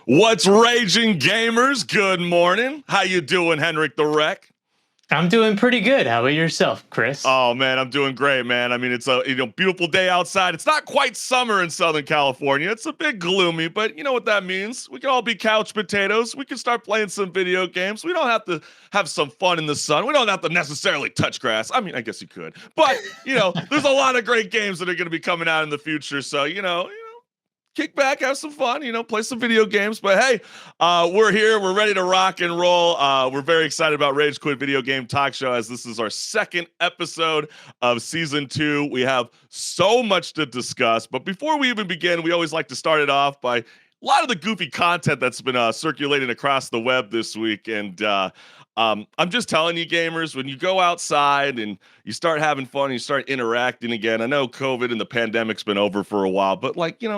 What's raging, gamers? Good morning. How you doing, HenricK the Wreck? I'm doing pretty good. How about yourself, Chris? Oh man, I'm doing great, man. I mean, it's a beautiful day outside. It's not quite summer in Southern California. It's a bit gloomy, but you know what that means. We can all be couch potatoes. We can start playing some video games. We don't have to have some fun in the sun. We don't have to necessarily touch grass. I mean, I guess you could, but there's a lot of great games that are going to be coming out in the future. So kick back, have some fun, play some video games. But hey, we're here. We're ready to rock and roll. We're very excited about Rage Quit Video Game Talk Show, as this is our second episode of season 2. We have so much to discuss. But before we even begin, we always like to start it off by a lot of the goofy content that's been circulating across the web this week. And I'm just telling you, gamers, when you go outside and you start having fun, you start interacting again. I know COVID and the pandemic's been over for a while, but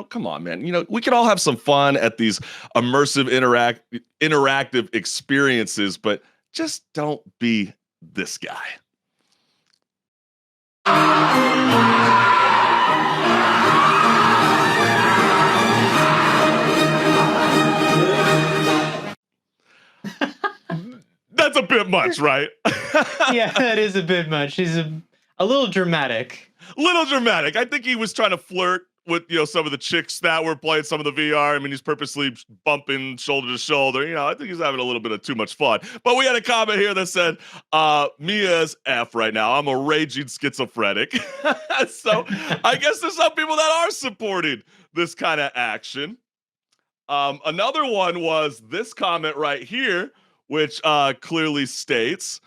come on, man. We can all have some fun at these immersive interactive experiences, but just don't be this guy. That's a bit much, right? Yeah, that is a bit much. He's a little dramatic. I think he was trying to flirt with some of the chicks that were playing some of the VR. I mean, he's purposely bumping shoulder to shoulder. I think he's having a little bit of too much fun. But we had a comment here that said, Mia's F right now. I'm a raging schizophrenic. So I guess there's some people that are supporting this kind of action. Another one was this comment right here, which clearly states,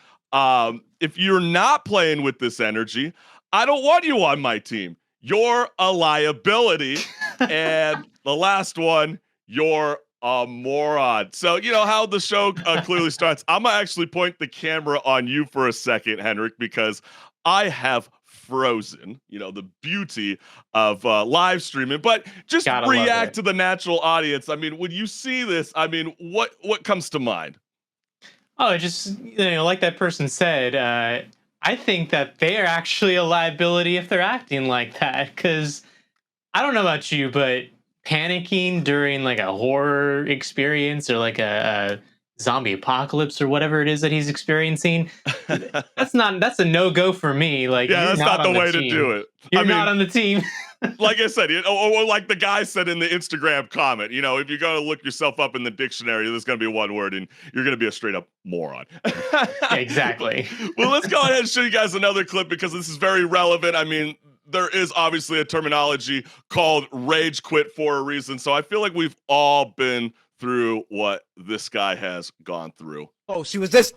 if you're not playing with this energy, I don't want you on my team. You're a liability. And the last one, you're a moron. So you know how the show clearly starts. I'm going to actually point the camera on you for a second, HenricK, because I have frozen, the beauty of live streaming. But just react to the natural audience. I mean, when you see this, I mean, what comes to mind? Oh, just, like that person said, I think that they're actually a liability if they're acting like that. Because I don't know about you, but panicking during like a horror experience or like a zombie apocalypse or whatever it is that he's experiencing, that's a no-go for me. Like, yeah, that's not the way to do it. You're not on the team. Like I said, or like the guy said in the Instagram comment, if you're going to look yourself up in the dictionary, there's going to be one word and you're going to be a straight up moron. Exactly. Well, let's go ahead and show you guys another clip because this is very relevant. I mean, there is obviously a terminology called rage quit for a reason. So I feel like we've all been through what this guy has gone through. Oh, she was this.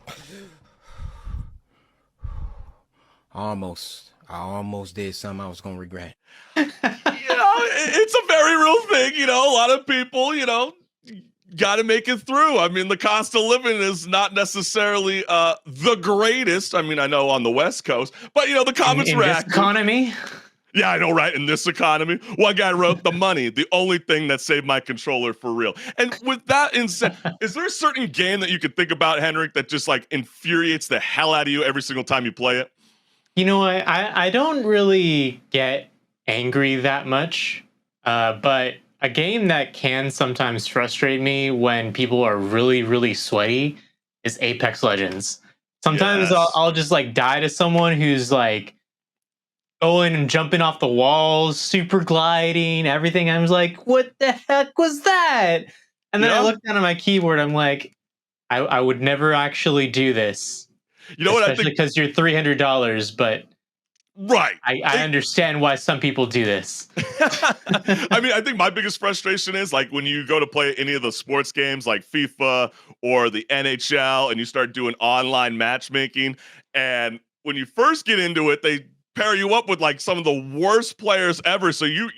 I almost did something I was going to regret. It's a very real thing. A lot of people, got to make it through. I mean, the cost of living is not necessarily the greatest. I mean, I know on the West Coast, but the comments in this economy. Yeah, I know, right? In this economy, one guy wrote, the money, the only thing that saved my controller for real. And with that in said, is there a certain game that you could think about, HenricK, that just like infuriates the hell out of you every single time you play it? You know what? I don't really get angry that much, but a game that can sometimes frustrate me when people are really, really sweaty is Apex Legends. Sometimes I'll just like die to someone who's like going and jumping off the walls, super gliding, everything. I was like, what the heck was that? And then I looked down at my keyboard. I'm like, I would never actually do this. What I think? Especially because you're $300, but right. I understand why some people do this. I mean, I think my biggest frustration is like when you go to play any of the sports games like FIFA or the NHL and you start doing online matchmaking. And when you first get into it, they pair you up with like some of the worst players ever. So your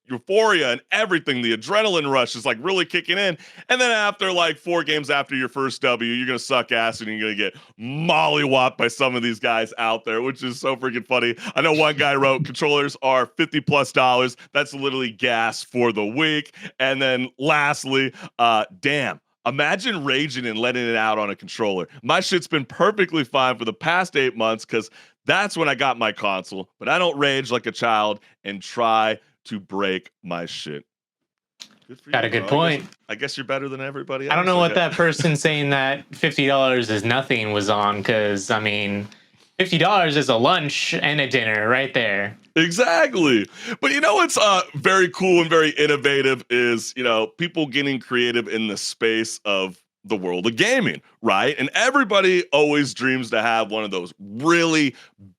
euphoria and everything, the adrenaline rush is like really kicking in. And then after like 4 games after your first W, you're going to suck ass and you're going to get mollywopped by some of these guys out there, which is so freaking funny. I know one guy wrote controllers are $50+. That's literally gas for the week. And then lastly, damn. Imagine raging and letting it out on a controller. My shit's been perfectly fine for the past 8 months because that's when I got my console, but I don't rage like a child and try to break my shit. Good for Got you, a good bro. point. I guess you're better than everybody else. I don't know what that person saying that $50 is nothing was on, because I mean, $50 is a lunch and a dinner right there. Exactly. But you know what's very cool and very innovative is, people getting creative in the space of the world of gaming, right? And everybody always dreams to have one of those really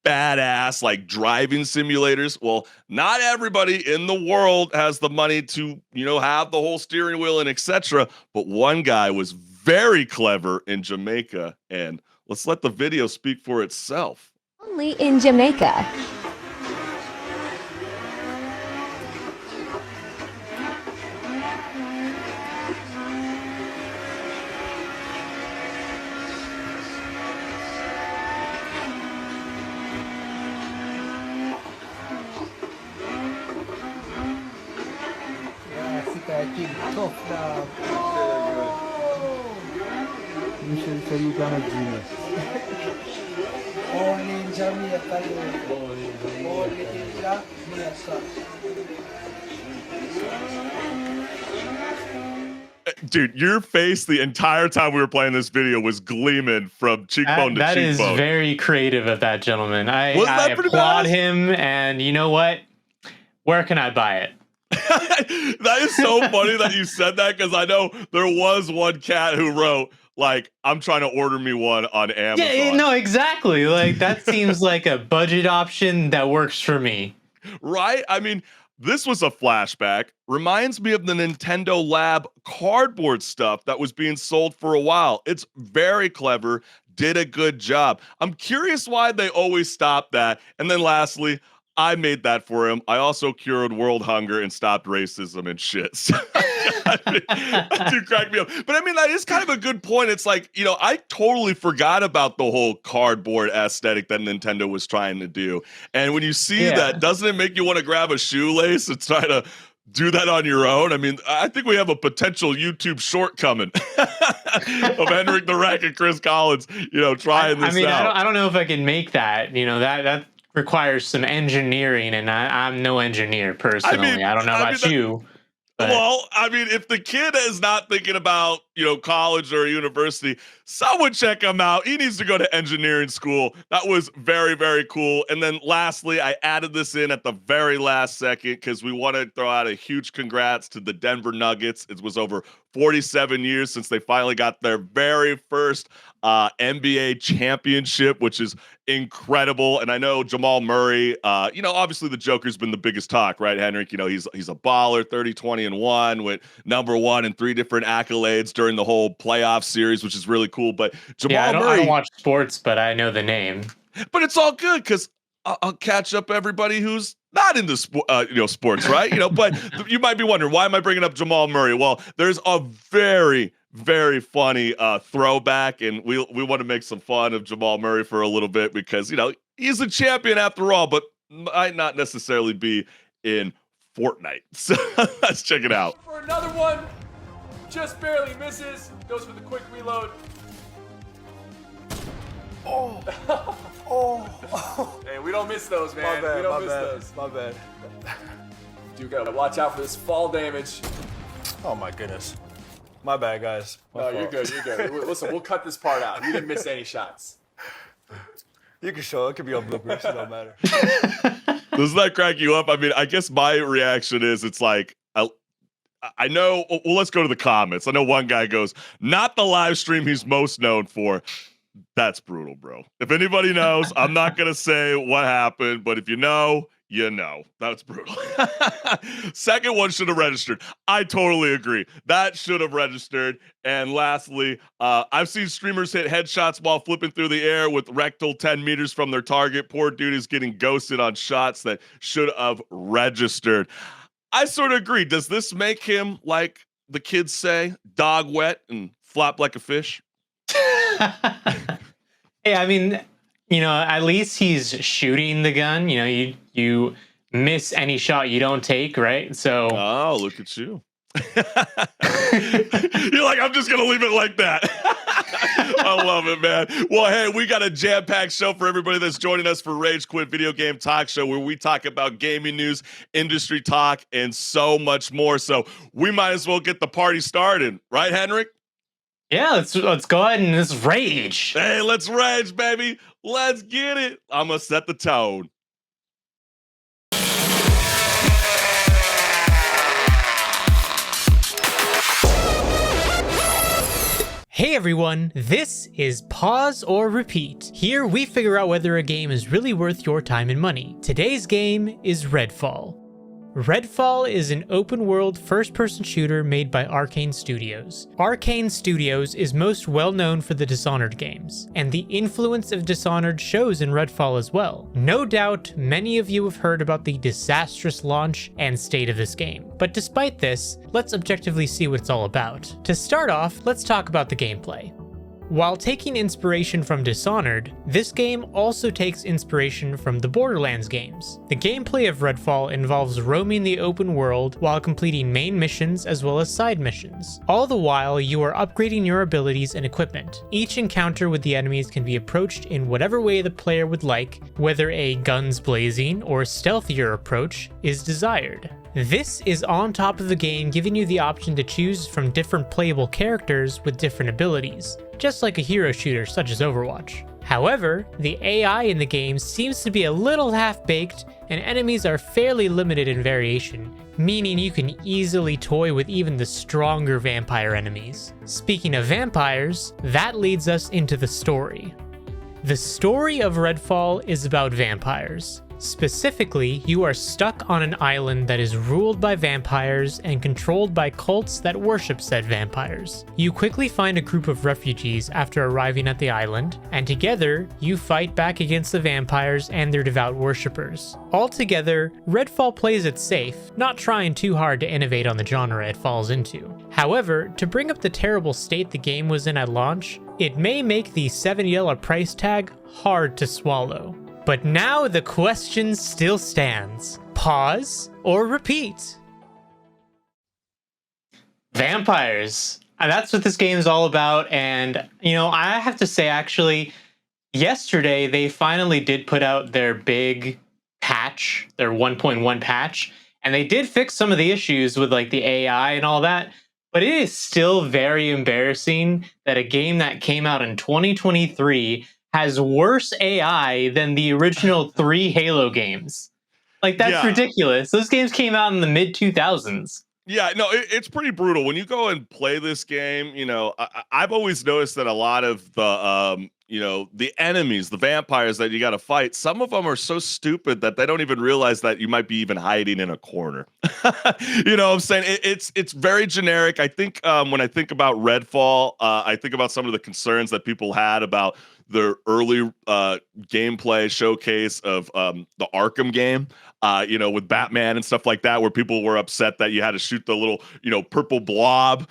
badass like driving simulators. Well, not everybody in the world has the money to, have the whole steering wheel and etc. But one guy was very clever in Jamaica, and let's let the video speak for itself. Only in Jamaica. Tough dog. You should say you're gonna genius. Only in Jamaica. Only in Jamaica. Dude, your face the entire time we were playing this video was gleaming from cheekbone to That is cheekbone. very creative of that gentleman. I Wasn't that pretty applaud badass? him, and you know what? Where can I buy it? That is so funny that you said that, because I know there was one cat who wrote, like, I'm trying to order me one on Amazon. Yeah, no, exactly. Like, that seems like a budget option that works for me. Right? I mean, this was a flashback. Reminds me of the Nintendo Lab cardboard stuff that was being sold for a while. It's very clever, did a good job. I'm curious why they always stop that. And then lastly, I made that for him. I also cured world hunger and stopped racism and shit. So, that dude cracked me up. But I mean, that is kind of a good point. It's like, I totally forgot about the whole cardboard aesthetic that Nintendo was trying to do. And when you see that, doesn't it make you want to grab a shoelace and try to do that on your own? I mean, I think we have a potential YouTube short coming of HenricK the Wreck and Chris Collins, trying this out. I don't know if I can make that. That requires some engineering, and I'm no engineer personally. I don't know about you. But. Well, I mean, if the kid is not thinking about, college or university, someone check him out. He needs to go to engineering school. That was very, very cool. And then lastly, I added this in at the very last second because we want to throw out a huge congrats to the Denver Nuggets. It was over 47 years since they finally got their very first NBA championship, which is incredible. And I know Jamal Murray, obviously the Joker's been the biggest talk, right, HenricK? He's a baller, 30, 20, and 1, with #1 and 3 different accolades during the whole playoff series, which is really cool. But Jamal Murray, I don't watch sports, but I know the name. But it's all good because I'll catch up everybody who's not into sports, right? But you might be wondering, why am I bringing up Jamal Murray? Well, there's a very, very funny throwback, and we want to make some fun of Jamal Murray for a little bit because, he's a champion after all, but might not necessarily be in Fortnite. So let's check it out. For another one, just barely misses, goes for the quick reload. Hey, we don't miss those, man. We don't miss those. My bad. You gotta watch out for this fall damage. Oh my goodness. My bad, guys. No, you're good. You're good. Listen, we'll cut this part out. You didn't miss any shots. You can show it. Could be on bloopers. It don't matter. Doesn't that crack you up? I mean, I guess my reaction is it's like, I know, well, let's go to the comments. I know one guy goes, not the live stream he's most known for. That's brutal, bro. If anybody knows, I'm not going to say what happened, but if you know, you know. That's brutal. Second one should have registered. I totally agree. That should have registered. And lastly, I've seen streamers hit headshots while flipping through the air with rectal 10 meters from their target. Poor dude is getting ghosted on shots that should have registered. I sort of agree. Does this make him, like the kids say, dog wet and flop like a fish? Hey, I mean, at least he's shooting the gun. You miss any shot you don't take, right? So. Oh, look at you. You're like, I'm just gonna leave it like that. I love it, man. Well, hey, we got a jam-packed show for everybody that's joining us for Rage Quit Video Game Talk Show, where we talk about gaming news, industry talk, and so much more. So we might as well get the party started, right, HenricK? Yeah, let's go ahead and let's rage. Hey, let's rage, baby. Let's get it. I'm gonna set the tone. Hey everyone, this is Pause or Repeat. Here we figure out whether a game is really worth your time and money. Today's game is Redfall. Redfall is an open-world first-person shooter made by Arcane Studios. Arcane Studios is most well known for the Dishonored games, and the influence of Dishonored shows in Redfall as well. No doubt, many of you have heard about the disastrous launch and state of this game, but despite this, let's objectively see what it's all about. To start off, let's talk about the gameplay. While taking inspiration from Dishonored, this game also takes inspiration from the Borderlands games. The gameplay of Redfall involves roaming the open world while completing main missions as well as side missions. All the while, you are upgrading your abilities and equipment. Each encounter with the enemies can be approached in whatever way the player would like, whether a guns blazing or stealthier approach is desired. This is on top of the game giving you the option to choose from different playable characters with different abilities, just like a hero shooter such as Overwatch. However, the AI in the game seems to be a little half-baked, and enemies are fairly limited in variation, meaning you can easily toy with even the stronger vampire enemies. Speaking of vampires, that leads us into the story. The story of Redfall is about vampires. Specifically, you are stuck on an island that is ruled by vampires and controlled by cults that worship said vampires. You quickly find a group of refugees after arriving at the island, and together, you fight back against the vampires and their devout worshippers. Altogether, Redfall plays it safe, not trying too hard to innovate on the genre it falls into. However, to bring up the terrible state the game was in at launch, it may make the $7 price tag hard to swallow. But now the question still stands. Pause or repeat? Vampires. That's what this game is all about. And, I have to say, actually, yesterday they finally did put out their big patch, their 1.1 patch, and they did fix some of the issues with like the AI and all that. But it is still very embarrassing that a game that came out in 2023 has worse AI than the original 3 Halo games. Like, that's ridiculous. Those games came out in the mid-2000s. Yeah, no, it's pretty brutal. When you go and play this game, I've always noticed that a lot of the, the enemies, the vampires that you got to fight, some of them are so stupid that they don't even realize that you might be even hiding in a corner. You know what I'm saying? It's very generic. I think when I think about Redfall, I think about some of the concerns that people had about the early gameplay showcase of the Arkham game, with Batman and stuff like that, where people were upset that you had to shoot the little, purple blob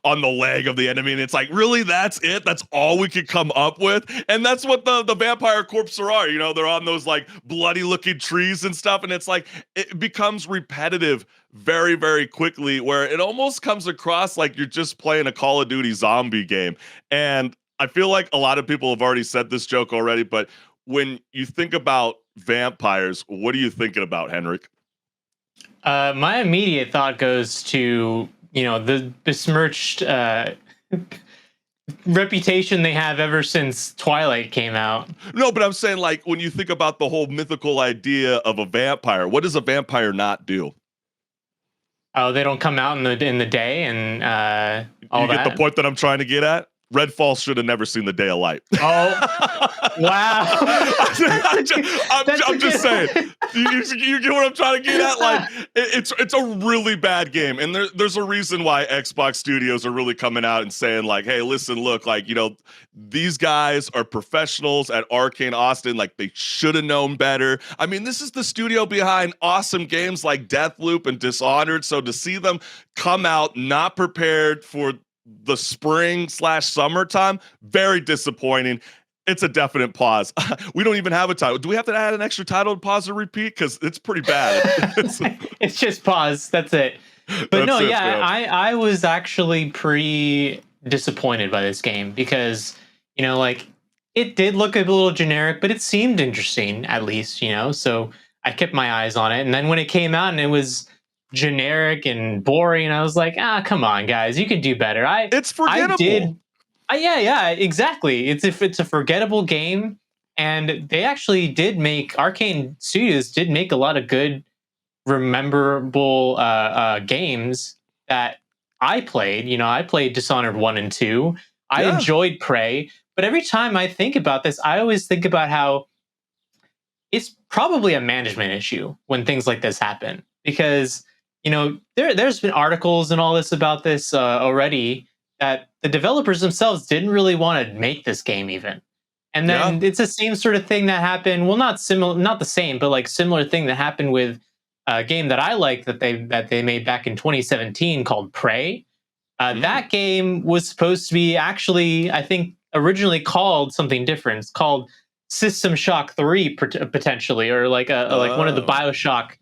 on the leg of the enemy. And it's like, really, that's it? That's all we could come up with? And that's what the vampire corpses are. They're on those like bloody looking trees and stuff. And it's like, it becomes repetitive very, very quickly, where it almost comes across like you're just playing a Call of Duty zombie game. And I feel like a lot of people have already said this joke already, but when you think about vampires, what are you thinking about, HenricK? My immediate thought goes to, the besmirched reputation they have ever since Twilight came out. No, but I'm saying, like, when you think about the whole mythical idea of a vampire, what does a vampire not do? Oh, they don't come out in the day and all you that? get the point that I'm trying to get at? Redfall should have never seen the day of light. Oh, wow. I'm just saying. You get what I'm trying to get at? Like, it's a really bad game. And there's a reason why Xbox Studios are really coming out and saying, like, hey, listen, look, like, these guys are professionals at Arcane Austin. Like, they should have known better. I mean, this is the studio behind awesome games like Deathloop and Dishonored. So to see them come out not prepared for the spring/summertime, very disappointing. It's a definite pause. We don't even have a title. Do we have to add an extra title to pause or repeat? Because it's pretty bad. It's just pause. That's it. But no, yeah, I was actually pretty disappointed by this game because, like it did look a little generic, but it seemed interesting at least, so I kept my eyes on it. And then when it came out and it was generic and boring, I was like, come on, guys, you can do better. It's forgettable. Yeah, exactly. It's a forgettable game, and they actually did make Arcane Studios did make a lot of good, rememberable games that I played. I played Dishonored 1 and 2. I enjoyed Prey, but every time I think about this, I always think about how it's probably a management issue when things like this happen, because there's been articles and all this about this already, that the developers themselves didn't really want to make this game even. And then it's the same sort of thing that happened. Well, not the same, but like similar thing that happened with a game that I like that they made back in 2017 called Prey. That game was supposed to be actually, I think, originally called something different. It's called System Shock 3 potentially, or like like one of the BioShock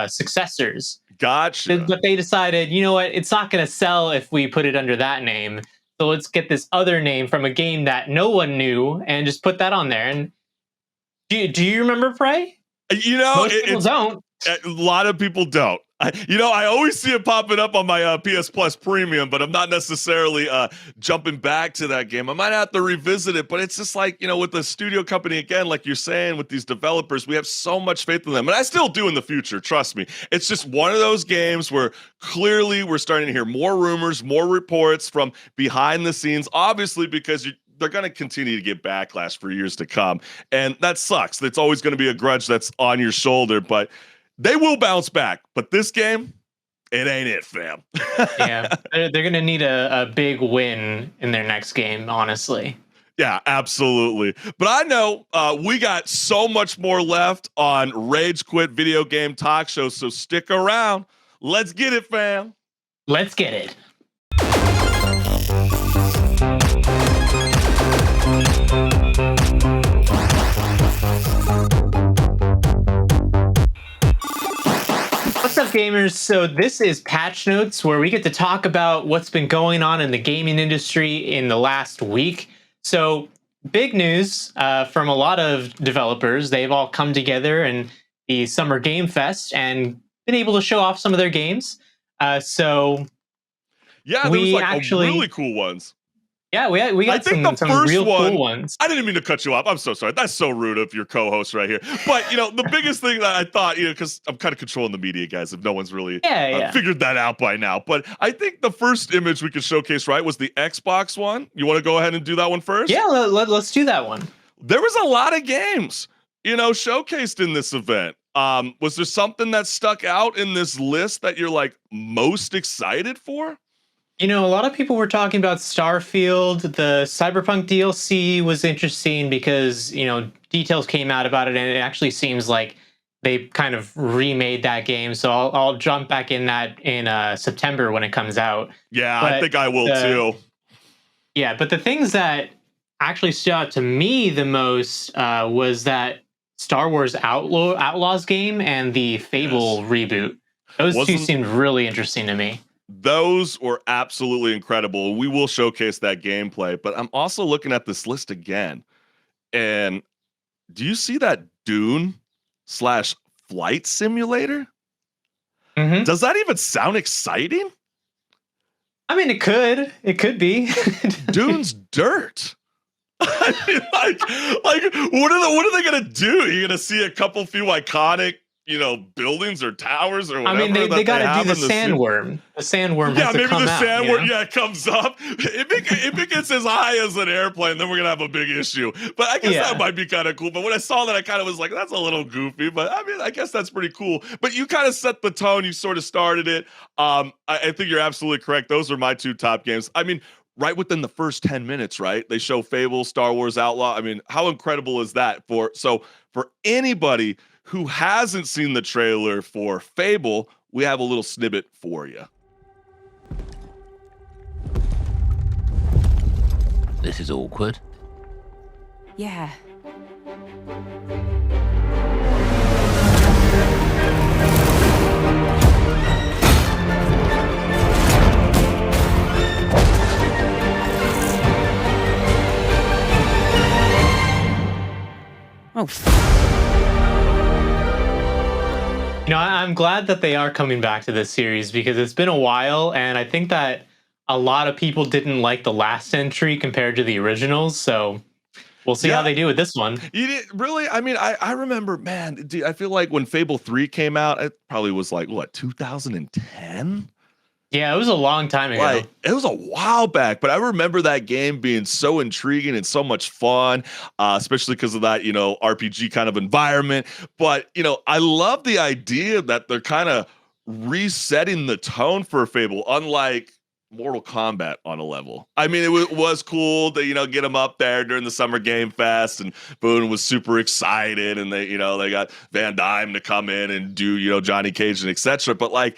successors. Gotcha. But they decided, you know what, it's not going to sell if we put it under that name. So let's get this other name from a game that no one knew and just put that on there. And do you remember Prey? Most people don't. A lot of people don't. I always see it popping up on my PS Plus Premium, but I'm not necessarily jumping back to that game. I might have to revisit it, but it's just like, with the studio company, again, like you're saying, with these developers, we have so much faith in them. And I still do in the future, trust me. It's just one of those games where clearly we're starting to hear more rumors, more reports from behind the scenes, obviously because they're going to continue to get backlash for years to come. And that sucks. That's always going to be a grudge that's on your shoulder, but they will bounce back. But this game, it ain't it, fam. Yeah, they're going to need a big win in their next game, honestly. Yeah, absolutely. But I know we got so much more left on Rage Quit Video Game Talk Show, so stick around. Let's get it, fam. Let's get it. What's up, gamers? So this is Patch Notes, where we get to talk about what's been going on in the gaming industry in the last week. So big news from a lot of developers. They've all come together in the Summer Game Fest and been able to show off some of their games. Yeah, there was like really cool ones. Yeah, we got some real cool ones. I didn't mean to cut you off. I'm so sorry. That's so rude of your co-host right here. But, the biggest thing that I thought, because I'm kind of controlling the media, guys, if no one's really figured that out by now. But I think the first image we could showcase, right, was the Xbox one. You want to go ahead and do that one first? Yeah, let's do that one. There was a lot of games, showcased in this event. Was there something that stuck out in this list that you're like most excited for? A lot of people were talking about Starfield. The Cyberpunk DLC was interesting because, details came out about it, and it actually seems like they kind of remade that game. So I'll jump back in that in September when it comes out. Yeah, but I think I will too. Yeah, but the things that actually stood out to me the most was that Star Wars Outlaws game and the Fable reboot. Those two seemed really interesting to me. Those were absolutely incredible. We will showcase that gameplay, but I'm also looking at this list again. And do you see that Dune/Flight Simulator? Mm-hmm. Does that even sound exciting? I mean, it could be. Dune's dirt. I mean, like, what are they gonna do? You're gonna see a couple few iconic, buildings or towers or whatever. I mean, they got to do the sandworm. The sandworm has to come out. Yeah, maybe the sandworm, comes up. If it gets as high as an airplane, then we're going to have a big issue. But I guess that might be kind of cool. But when I saw that, I kind of was like, that's a little goofy. But I mean, I guess that's pretty cool. But you kind of set the tone. You sort of started it. I think you're absolutely correct. Those are my two top games. I mean, right within the first 10 minutes, right? They show Fable, Star Wars Outlaw. I mean, how incredible is that? For anybody who hasn't seen the trailer for Fable, we have a little snippet for you. This is awkward. Yeah. Oh, You know, I'm glad that they are coming back to this series because it's been a while, and I think that a lot of people didn't like the last entry compared to the originals. So we'll see how they do with this one. You did really? I mean, I remember, man. I feel like when Fable 3 came out, it probably was like what 2010. Yeah, it was a long time ago. Like it was a while back, but I remember that game being so intriguing and so much fun, especially because of that, RPG kind of environment. But I love the idea that they're kind of resetting the tone for Fable, unlike Mortal Kombat on a level. I mean, it was cool to get them up there during the Summer Game Fest, and Boone was super excited, and they got Van Damme to come in and do Johnny Cage and etc. But like,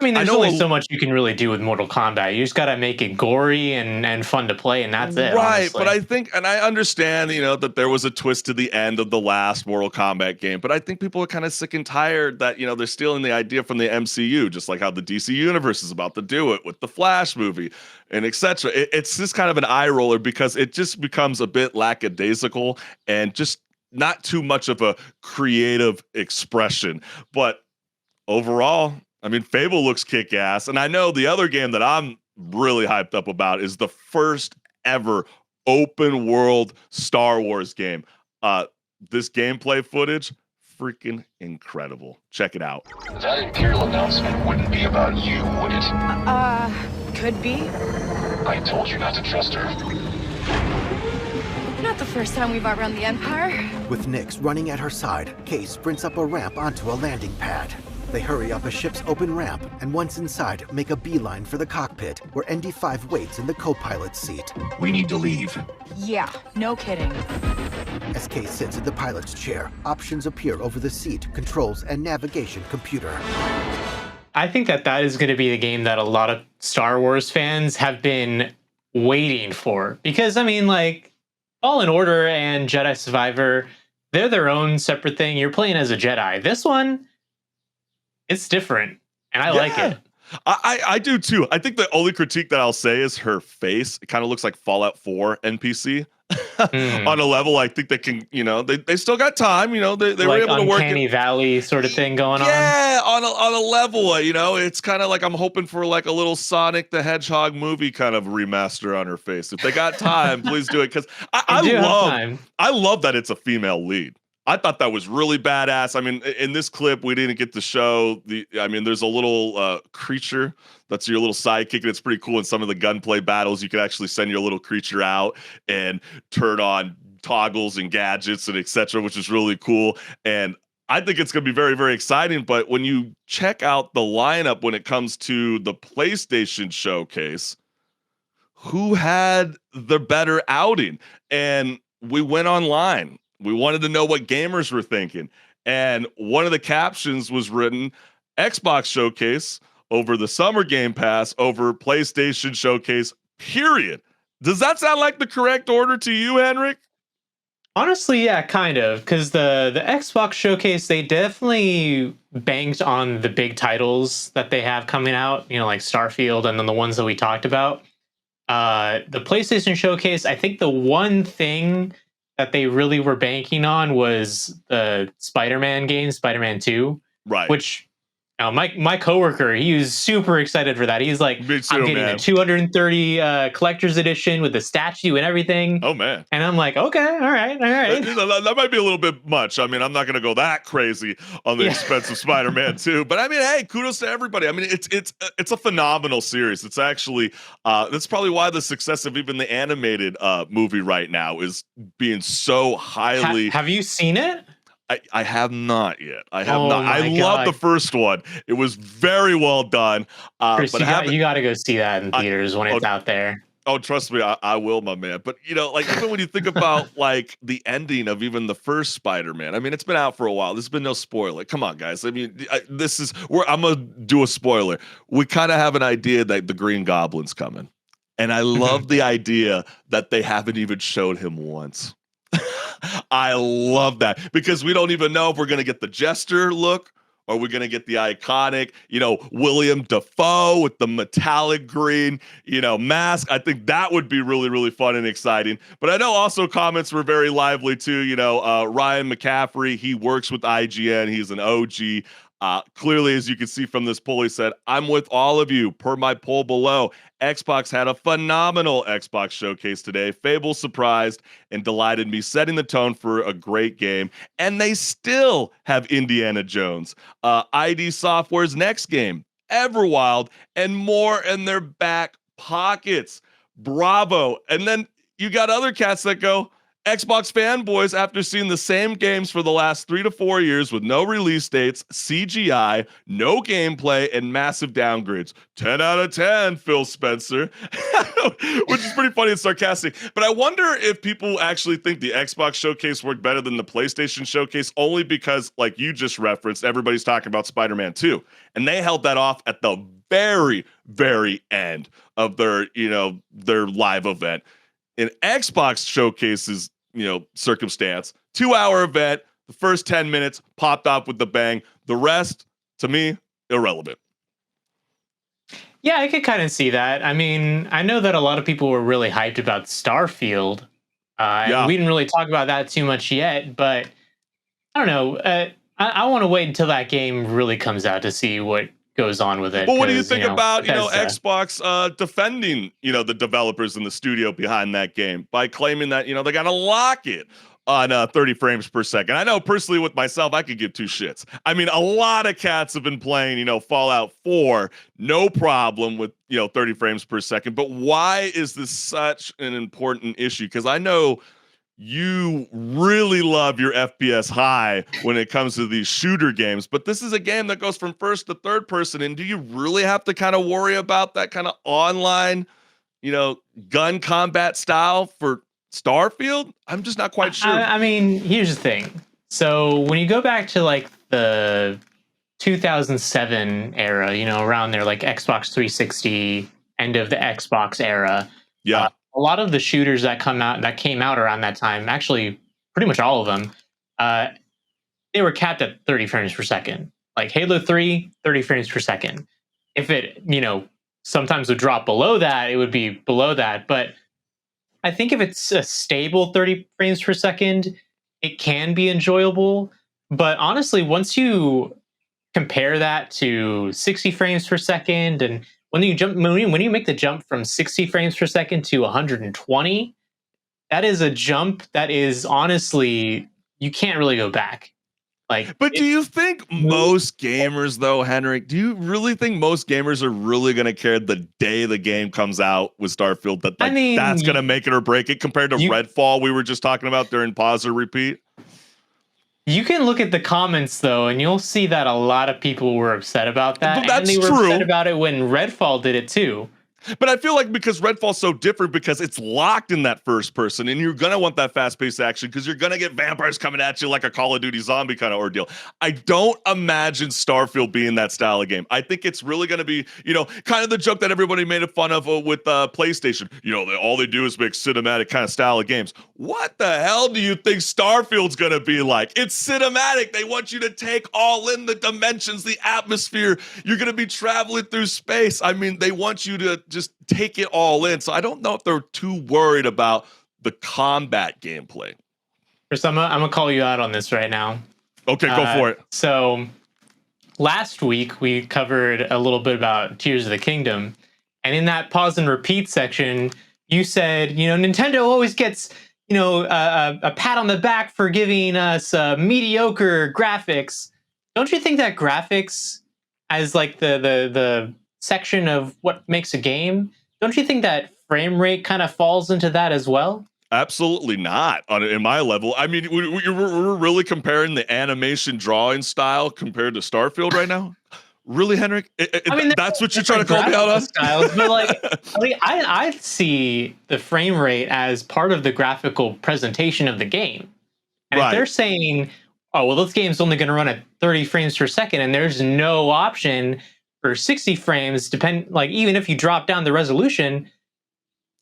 I mean, there's only so much you can really do with Mortal Kombat. You just got to make it gory and fun to play, and that's it. Right, honestly. but I think, and I understand, that there was a twist to the end of the last Mortal Kombat game, but I think people are kind of sick and tired that, they're stealing the idea from the MCU, just like how the DC Universe is about to do it with the Flash movie and etc. It's just kind of an eye roller because it just becomes a bit lackadaisical and just not too much of a creative expression. But overall, I mean, Fable looks kick-ass, and I know the other game that I'm really hyped up about is the first ever open world Star Wars game. This gameplay footage, freaking incredible. Check it out. That Imperial announcement wouldn't be about you, would it? Could be. I told you not to trust her. Not the first time we've outrun the Empire. With Nyx running at her side, Kay sprints up a ramp onto a landing pad. They hurry up a ship's open ramp, and once inside, make a beeline for the cockpit, where ND5 waits in the co-pilot's seat. We need to leave. Yeah, no kidding. As Kay sits in the pilot's chair, options appear over the seat, controls, and navigation computer. I think that is going to be the game that a lot of Star Wars fans have been waiting for. Because, I mean, like, Fallen Order and Jedi Survivor, they're their own separate thing. You're playing as a Jedi. This one, it's different, and I like it. I do too. I think the only critique that I'll say is her face. It kind of looks like Fallout 4 NPC on a level. I think they can, they still got time. They like were able to work Uncanny Valley sort of thing going on. Yeah, on a level. It's kind of like I'm hoping for like a little Sonic the Hedgehog movie kind of remaster on her face. If they got time, please do it because I love that it's a female lead. I thought that was really badass. I mean, in this clip, we didn't get to show there's a little creature that's your little sidekick, and it's pretty cool. In some of the gunplay battles, you can actually send your little creature out and turn on toggles and gadgets and etc., which is really cool. And I think it's going to be very, very exciting. But when you check out the lineup when it comes to the PlayStation showcase, who had the better outing? And we went online. We wanted to know what gamers were thinking. And one of the captions was written, Xbox Showcase over the Summer Game Pass over PlayStation Showcase, period. Does that sound like the correct order to you, HenricK? Honestly, yeah, kind of. Because the Xbox Showcase, they definitely banked on the big titles that they have coming out, like Starfield and then the ones that we talked about. The PlayStation Showcase, I think the one thing that they really were banking on was the Spider-Man game, Spider-Man 2. Right. Which my coworker, he was super excited for that. He's like, Me too, I'm getting man. the 230 collector's edition with the statue and everything. Oh, man. And I'm like, okay, all right. That might be a little bit much. I mean, I'm not going to go that crazy on the expensive Spider-Man 2. But I mean, hey, kudos to everybody. I mean, it's a phenomenal series. It's actually, that's probably why the success of even the animated movie right now is being so highly... Have you seen it? I have not yet. I have Oh not. I my love God. the first one. It was very well done. Chris, But you got to go see that in theaters when it's out there. Oh, trust me, I will, my man. But like even when you think about like the ending of even the first Spider-Man, I mean, it's been out for a while. There's been no spoiler. Come on, guys. I mean, this is where I'm gonna do a spoiler. We kind of have an idea that the Green Goblin's coming, and I love the idea that they haven't even showed him once. I love that because we don't even know if we're going to get the Jester look Are we going to get the iconic, William Dafoe with the metallic green, mask? I think that would be really, really fun and exciting. But I know also comments were very lively too. Ryan McCaffrey, he works with IGN. He's an OG. Clearly, as you can see from this poll, he said, I'm with all of you per my poll below. Xbox had a phenomenal Xbox showcase today. Fable surprised and delighted me, setting the tone for a great game. And they still have Indiana Jones, ID Software's next game, Everwild, and more in their back pockets. Bravo. And then you got other cats that go, Xbox fanboys, after seeing the same games for the last 3 to 4 years with no release dates, CGI, no gameplay, and massive downgrades. 10 out of 10, Phil Spencer, which is pretty funny and sarcastic. But I wonder if people actually think the Xbox showcase worked better than the PlayStation showcase, only because, like you just referenced, everybody's talking about Spider-Man 2. And they held that off at the very, very end of their live event. In Xbox showcases, circumstance, 2-hour event, the first 10 minutes popped off with the bang. The rest, to me, irrelevant. Yeah, I could kind of see that. I mean, I know that a lot of people were really hyped about Starfield. And we didn't really talk about that too much yet, but I don't know. I want to wait until that game really comes out to see what goes on with it. Well, what do you think about Xbox defending the developers in the studio behind that game by claiming that they got to lock it on 30 frames per second? I know personally with myself, I could give two shits. I mean, a lot of cats have been playing Fallout 4, no problem with 30 frames per second. But why is this such an important issue? Because I know you really love your FPS high when it comes to these shooter games, but this is a game that goes from first to third person. And do you really have to kind of worry about that kind of online, gun combat style for Starfield? I'm just not quite sure. I mean, here's the thing. So when you go back to like the 2007 era, around there, like Xbox 360, end of the Xbox era. Yeah. A lot of the shooters that came out around that time, actually pretty much all of them, they were capped at 30 frames per second. Like Halo 3, 30 frames per second. If it, sometimes would drop below that, it would be below that. But I think if it's a stable 30 frames per second, it can be enjoyable. But honestly, once you compare that to 60 frames per second, and when you make the jump from 60 frames per second to 120, that is a jump that is honestly, you can't really go back. But do you think most gamers, though, HenricK, do you really think most gamers are really going to care the day the game comes out with Starfield that that's going to make it or break it compared to Redfall we were just talking about during pause or repeat? You can look at the comments, though, and you'll see that a lot of people were upset about that. That's and they were true. upset about it when Redfall did it, too. But I feel like because Redfall's so different because it's locked in that first person and you're going to want that fast-paced action because you're going to get vampires coming at you like a Call of Duty zombie kind of ordeal. I don't imagine Starfield being that style of game. I think it's really going to be, kind of the joke that everybody made fun of with PlayStation. All they do is make cinematic kind of style of games. What the hell do you think Starfield's going to be like? It's cinematic. They want you to take all in the dimensions, the atmosphere. You're going to be traveling through space. I mean, they want you to just take it all in. So I don't know if they're too worried about the combat gameplay. Chris, I'm gonna call you out on this right now. Okay, go for it. So last week we covered a little bit about Tears of the Kingdom, and in that pause and repeat section, you said, Nintendo always gets, a pat on the back for giving us mediocre graphics. Don't you think that graphics, as like the section of what makes a game, don't you think that frame rate kind of falls into that as well? Absolutely not in my level. I mean, we're really comparing the animation drawing style compared to Starfield right now? Really, HenricK? I mean, that's what you're trying to call me out on? Styles, but I see the frame rate as part of the graphical presentation of the game. And if they're saying, oh, well, this game's only going to run at 30 frames per second and there's no option for 60 frames, even if you drop down the resolution,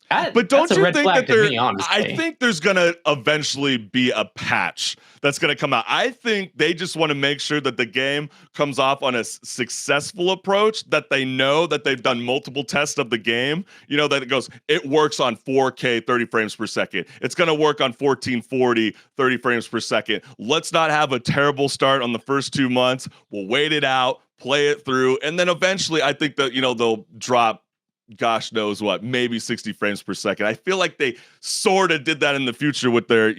But don't that's a you red think flag that to me, honestly. I think there's gonna eventually be a patch that's gonna come out. I think they just want to make sure that the game comes off on a successful approach, that they know that they've done multiple tests of the game. You know, that it works on 4K 30 frames per second. It's gonna work on 1440 30 frames per second. Let's not have a terrible start on the first 2 months. We'll wait it out, play it through, and then eventually I think that, they'll drop, gosh knows what, maybe 60 frames per second. I feel like they sort of did that in the future with their,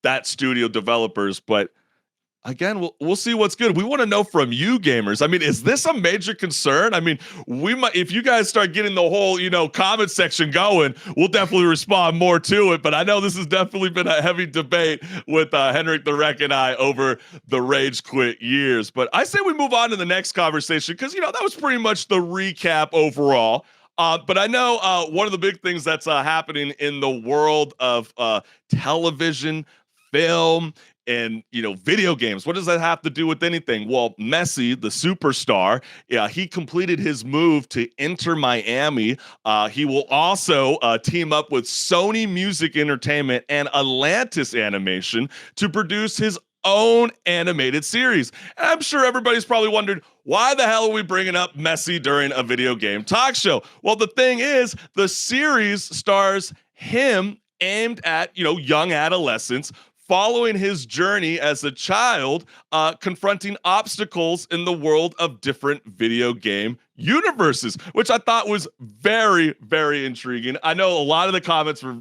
that studio developers. But again, we'll see what's good. We want to know from you gamers. I mean, is this a major concern? I mean, we might, if you guys start getting the whole, comment section going, we'll definitely respond more to it. But I know this has definitely been a heavy debate with HenricK the Wreck and I over the Rage Quit years. But I say we move on to the next conversation because, that was pretty much the recap overall. But I know one of the big things that's happening in the world of television, film, and video games. What does that have to do with anything? Well, Messi, the superstar, he completed his move to enter Miami. He will also team up with Sony Music Entertainment and Atlantis Animation to produce his own animated series. And I'm sure everybody's probably wondered, why the hell are we bringing up Messi during a video game talk show? Well, the thing is, the series stars him aimed at, young adolescents, following his journey as a child, confronting obstacles in the world of different video game universes, which I thought was very, very intriguing. I know a lot of the comments were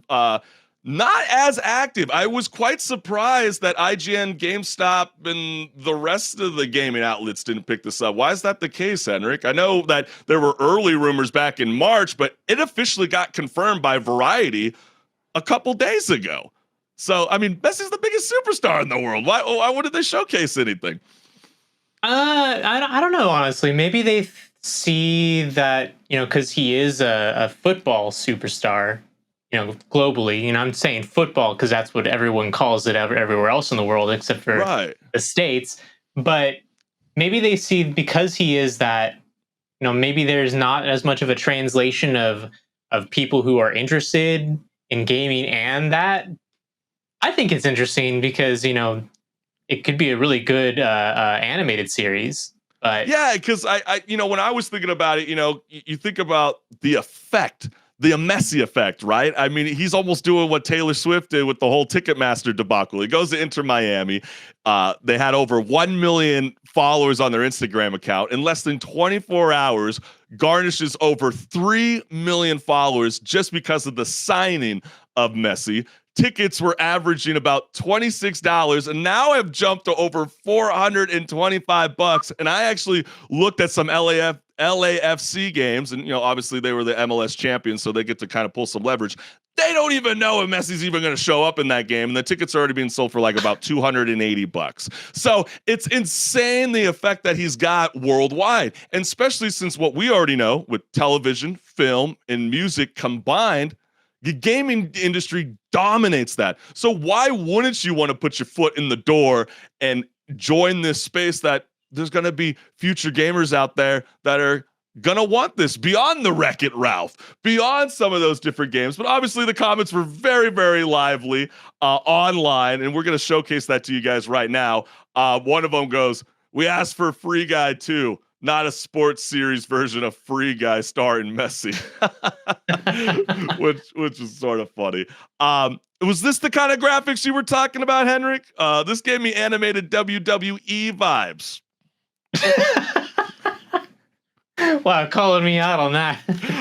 not as active. I was quite surprised that IGN, GameStop, and the rest of the gaming outlets didn't pick this up. Why is that the case, HenricK? I know that there were early rumors back in March, but it officially got confirmed by Variety a couple days ago. So, I mean, Messi's the biggest superstar in the world. Why wouldn't they showcase anything? I don't know, honestly. Maybe they see that, because he is a football superstar, globally. I'm saying football because that's what everyone calls it everywhere else in the world except for the States. But maybe they see because he is that, maybe there's not as much of a translation of people who are interested in gaming and that. I think it's interesting because, it could be a really good animated series. But yeah, because I when I was thinking about it, you think about the effect, the Messi effect, right? I mean, he's almost doing what Taylor Swift did with the whole Ticketmaster debacle. He goes to Inter Miami. They had over 1 million followers on their Instagram account. In less than 24 hours, garnishes over 3 million followers just because of the signing of Messi. Tickets were averaging about $26 and now have jumped to over $425. And I actually looked at some LAFC games, and obviously they were the MLS champions, so they get to kind of pull some leverage. They don't even know if Messi's even going to show up in that game, and the tickets are already being sold for like about $280. So it's insane the effect that he's got worldwide, and especially since what we already know with television, film, and music combined, the gaming industry dominates that. So why wouldn't you want to put your foot in the door and join this space that there's going to be future gamers out there that are going to want this beyond the Wreck-It Ralph, beyond some of those different games. But obviously the comments were very, very lively online, and we're going to showcase that to you guys right now. One of them goes, "We asked for a Free Guy too. Not a sports series version of Free Guy starring Messi," which is sort of funny. Was this the kind of graphics you were talking about, HenricK? This gave me animated WWE vibes. Wow, calling me out on that.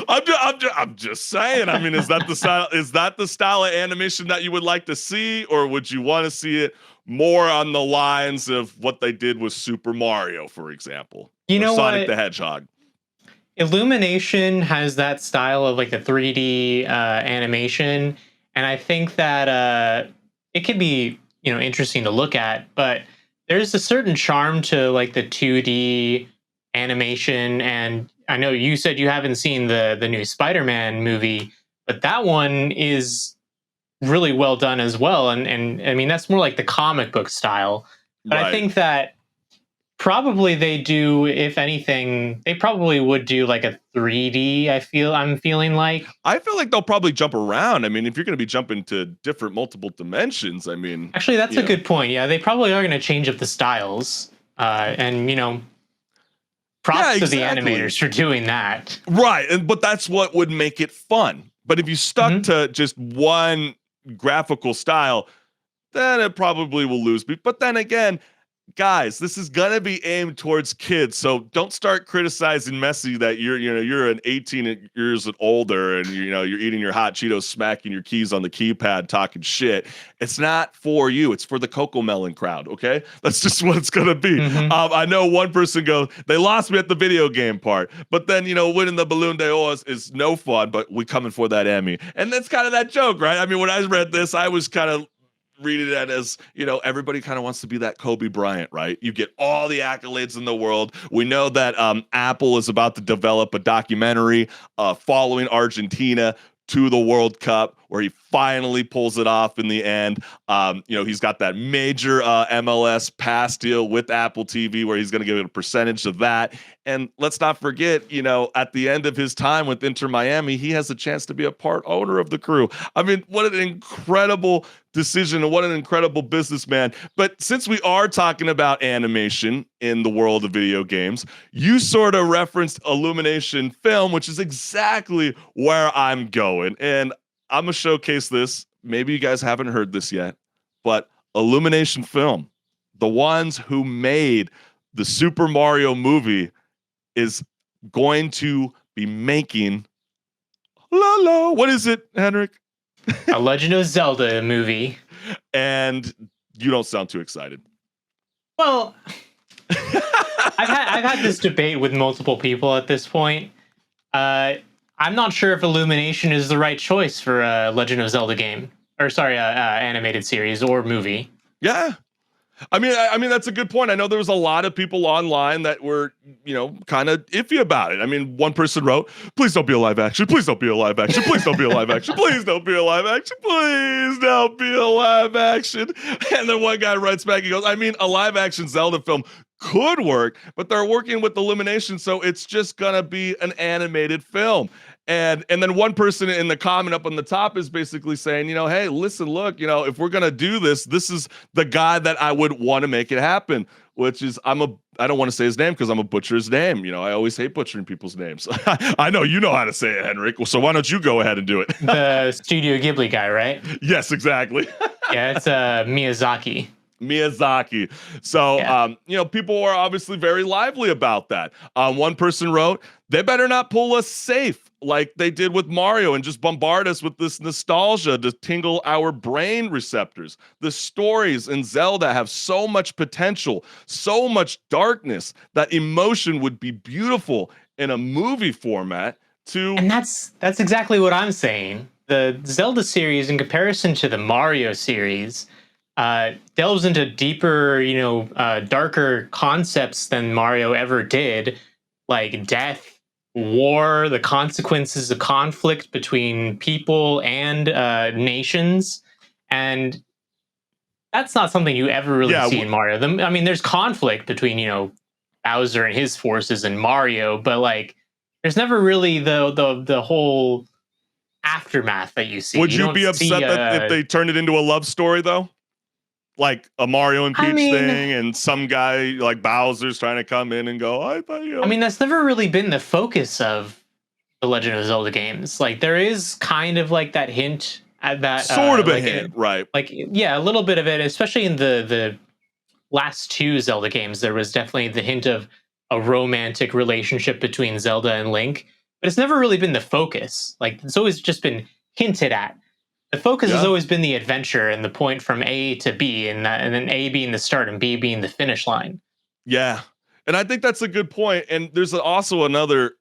I'm just saying. I mean, is that the style? Is that the style of animation that you would like to see, or would you want to see it more on the lines of what they did with Super Mario, for example? Sonic the Hedgehog. Illumination has that style of like the 3D animation, and I think that it could be interesting to look at. But there's a certain charm to like the 2D animation, and I know you said you haven't seen the new Spider-Man movie, but that one is really well done as well. And I mean that's more like the comic book style. But I think that Probably they do, if anything, they probably would do like a 3D, I'm feeling like. I feel like they'll probably jump around. I mean, if you're going to be jumping to different multiple dimensions, I mean. Actually, that's you a know. good point. Yeah, they probably are going to change up the styles. And, props to the animators for doing that. Right. But that's what would make it fun. But if you stuck to just one graphical style, then it probably will lose me. But then again, guys, this is gonna be aimed towards kids, so don't start criticizing Messi that you're an 18 years older and you're eating your hot Cheetos, smacking your keys on the keypad, talking shit. It's not for you. It's for the Coco Melon crowd. Okay, that's just what it's gonna be. I know one person goes, they lost me at the video game part, but then winning the Balloon d'Or is no fun. But we coming for that Emmy, and that's kind of that joke, right? I mean, when I read this, I was kind of reading it as, everybody kind of wants to be that Kobe Bryant, right? You get all the accolades in the world. We know that Apple is about to develop a documentary following Argentina to the World Cup, where he finally pulls it off in the end. He's got that major MLS pass deal with Apple TV, where he's going to give it a percentage of that. And let's not forget, at the end of his time with Inter Miami, he has a chance to be a part owner of the crew. I mean, what an incredible decision and what an incredible businessman. But since we are talking about animation in the world of video games, you sort of referenced Illumination Film, which is exactly where I'm going. And I'm going to showcase this. Maybe you guys haven't heard this yet, but Illumination Film, the ones who made the Super Mario movie, is going to be making what is it, HenricK? A Legend of Zelda movie. And you don't sound too excited. Well, I've had this debate with multiple people at this point. I'm not sure if Illumination is the right choice for a Legend of Zelda game, or animated series or movie. Yeah. I mean, that's a good point. I know there was a lot of people online that were, kind of iffy about it. I mean, one person wrote, please don't be a live action. Please don't be a live action. Please don't be a live action. Please don't be a live action. Please don't be a live action. And then one guy writes back, he goes, I mean, a live action Zelda film could work, but they're working with Illumination, so it's just going to be an animated film. And then one person in the comment up on the top is basically saying, hey, listen, look, if we're going to do this, this is the guy that I would want to make it happen, which is, I don't want to say his name because I'm a butcher his name. I always hate butchering people's names. I know you know how to say it, HenricK. Well, so why don't you go ahead and do it? The Studio Ghibli guy, right? Yes, exactly. Yeah, it's Miyazaki. So, yeah. People are obviously very lively about that. One person wrote, they better not pull us safe like they did with Mario and just bombard us with this nostalgia to tingle our brain receptors. The stories in Zelda have so much potential, so much darkness, that emotion would be beautiful in a movie format too. And that's exactly what I'm saying. The Zelda series, in comparison to the Mario series, delves into deeper, darker concepts than Mario ever did, like death, war, the consequences of conflict between people and nations. And that's not something you ever really see in Mario. There's conflict between, Bowser and his forces and Mario, but there's never really the whole aftermath that you see. Would you be upset that if they turned it into a love story, though? Like a Mario and Peach thing, and some guy like Bowser's trying to come in and go, I thought you. That's never really been the focus of the Legend of Zelda games. There is kind of that hint at that sort of a hint, right? A little bit of it, especially in the last two Zelda games. There was definitely the hint of a romantic relationship between Zelda and Link, but it's never really been the focus. It's always just been hinted at. The focus has always been the adventure and the point from A to B, and then A being the start and B being the finish line. Yeah, and I think that's a good point. And there's also another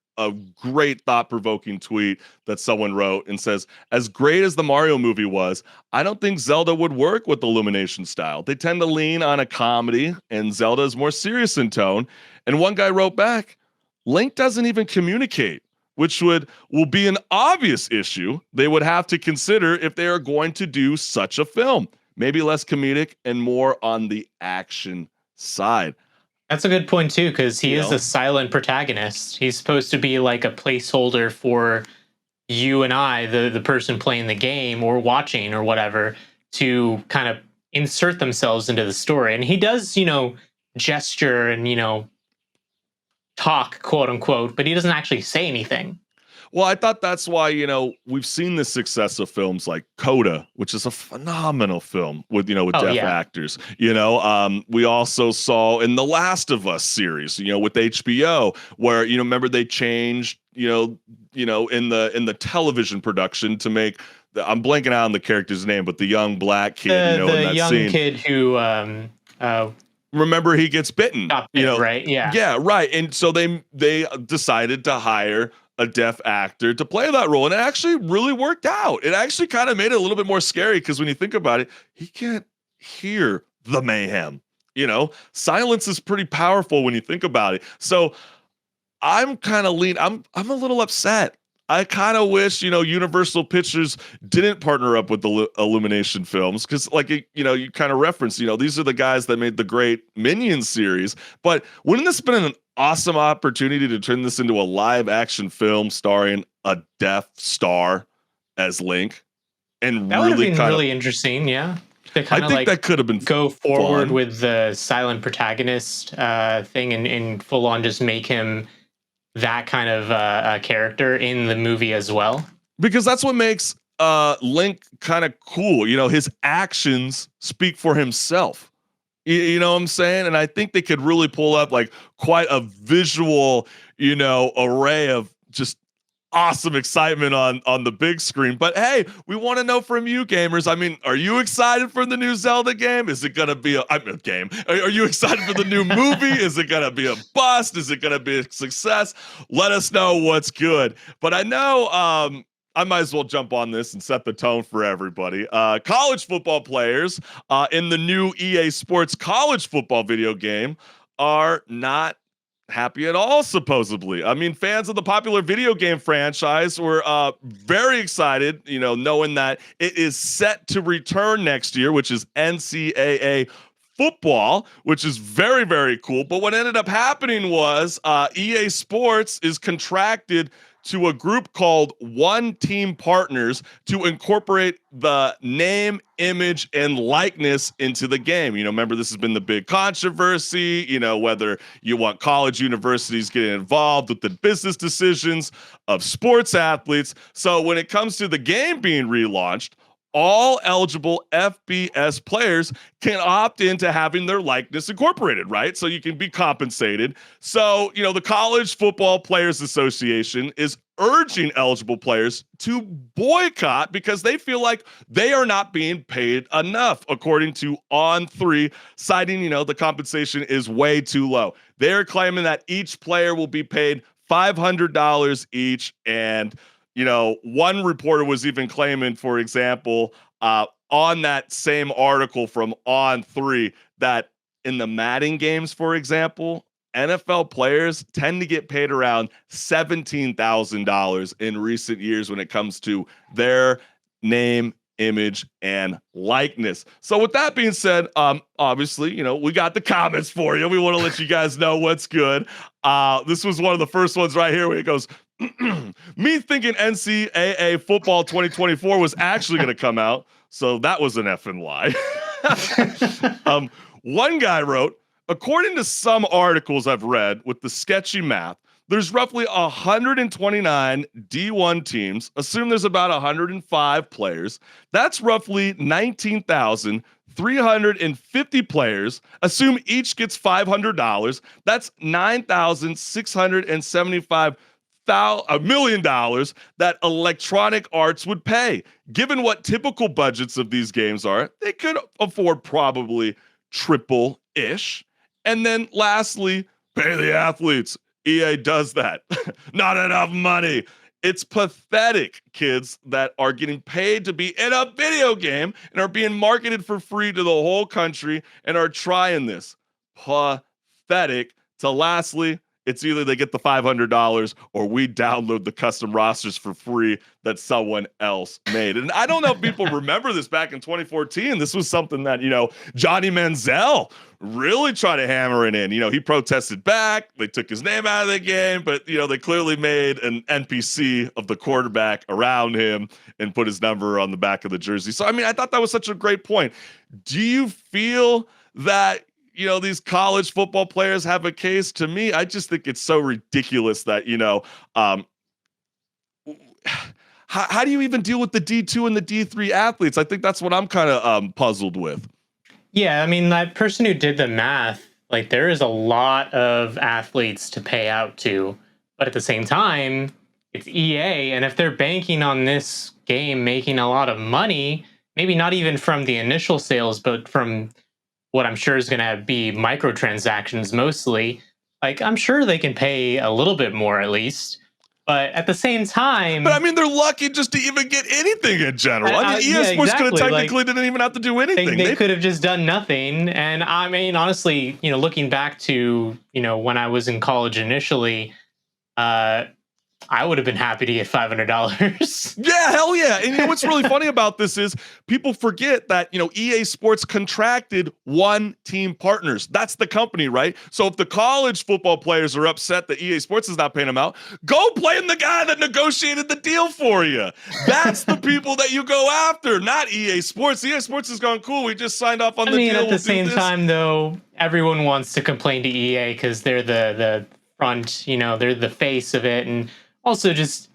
great thought-provoking tweet that someone wrote and says, as great as the Mario movie was, I don't think Zelda would work with Illumination style. They tend to lean on a comedy, and Zelda is more serious in tone. And one guy wrote back, Link doesn't even communicate, which will be an obvious issue they would have to consider if they are going to do such a film. Maybe less comedic and more on the action side. That's a good point too, because he is know? a silent protagonist. He's supposed to be like a placeholder for you and I, the person playing the game or watching or whatever, to kind of insert themselves into the story. And he does, gesture and talk, quote unquote, but he doesn't actually say anything. Well, I thought that's why, we've seen the success of films like Coda, which is a phenomenal film with deaf actors. We also saw in the Last of Us series, with HBO, where, remember they changed, in the television production to make I'm blanking out on the character's name, but the young black kid, in that young scene. kid who remember he gets bitten, right? Yeah, right. And so they decided to hire a deaf actor to play that role, and it actually really worked out. It actually kind of made it a little bit more scary because when you think about it, he can't hear the mayhem. Silence is pretty powerful when you think about it. So I'm kind of I'm a little upset. I kind of wish, Universal Pictures didn't partner up with the Illumination Films because, you kind of referenced, these are the guys that made the great Minions series. But wouldn't this have been an awesome opportunity to turn this into a live action film starring a deaf star as Link? And that would have been really interesting, yeah. To I think that could have been go forward fun with the silent protagonist thing and full on just make him that kind of a character in the movie as well, because that's what makes Link kind of cool. His actions speak for himself. You know what I'm saying? And I think they could really pull up quite a visual, array of just awesome excitement on the big screen. But hey, we want to know from you gamers. I mean, are you excited for the new Zelda game? Is it going to be a game? Are you excited for the new movie? Is it going to be a bust? Is it going to be a success? Let us know what's good. But I know I might as well jump on this and set the tone for everybody. College football players in the new EA Sports college football video game are not happy at all, supposedly. I mean, fans of the popular video game franchise were very excited, knowing that it is set to return next year, which is NCAA football, which is very, very cool. But what ended up happening was EA Sports is contracted to a group called One Team Partners to incorporate the name, image, and likeness into the game. Remember, this has been the big controversy, whether you want college universities getting involved with the business decisions of sports athletes. So when it comes to the game being relaunched, all eligible FBS players can opt into having their likeness incorporated, right? So you can be compensated. So, the College Football Players Association is urging eligible players to boycott because they feel like they are not being paid enough, according to On3, citing, the compensation is way too low. They're claiming that each player will be paid $500 each, and one reporter was even claiming, for example, on that same article from On3, that in the Madden games, for example, NFL players tend to get paid around $17,000 in recent years when it comes to their name, image, and likeness. So with that being said, obviously, we got the comments for you. We want to let you guys know what's good. This was one of the first ones right here where it goes, me thinking NCAA football 2024 was actually going to come out. So that was an effing lie. One guy wrote, according to some articles I've read with the sketchy math, there's roughly 129 D1 teams. Assume there's about 105 players. That's roughly 19,350 players. Assume each gets $500. That's $9,675 $1 million that Electronic Arts would pay. Given what typical budgets of these games are, they could afford probably triple-ish. And then lastly, pay the athletes. EA does that. Not enough money. It's pathetic, kids that are getting paid to be in a video game and are being marketed for free to the whole country and are trying this. Pathetic. To lastly, It's either they get the $500 or we download the custom rosters for free that someone else made. And I don't know if people remember this back in 2014. This was something that, Johnny Manziel really tried to hammer it in. He protested back. They took his name out of the game, but, they clearly made an NPC of the quarterback around him and put his number on the back of the jersey. So, I thought that was such a great point. Do you feel that these college football players have a case? To me, I just think it's so ridiculous that, how do you even deal with the D2 and the D3 athletes? I think that's what I'm kind of puzzled with. Yeah, that person who did the math, like, there is a lot of athletes to pay out to, but at the same time, it's EA, and if they're banking on this game making a lot of money, maybe not even from the initial sales, but from what I'm sure is going to be microtransactions mostly, like, I'm sure they can pay a little bit more at least. But at the same time... But they're lucky just to even get anything in general. EA Sports could have technically didn't even have to do anything. They could have just done nothing. And honestly, looking back to, when I was in college initially, I would have been happy to get $500. Yeah, hell yeah. And what's really funny about this is people forget that, EA Sports contracted one team partners. That's the company, right? So if the college football players are upset that EA Sports is not paying them out, go blame the guy that negotiated the deal for you. That's the people that you go after, not EA Sports. EA Sports has gone, cool, we just signed off on the deal. At the same time, though, everyone wants to complain to EA because they're the front, they're the face of it. And also, just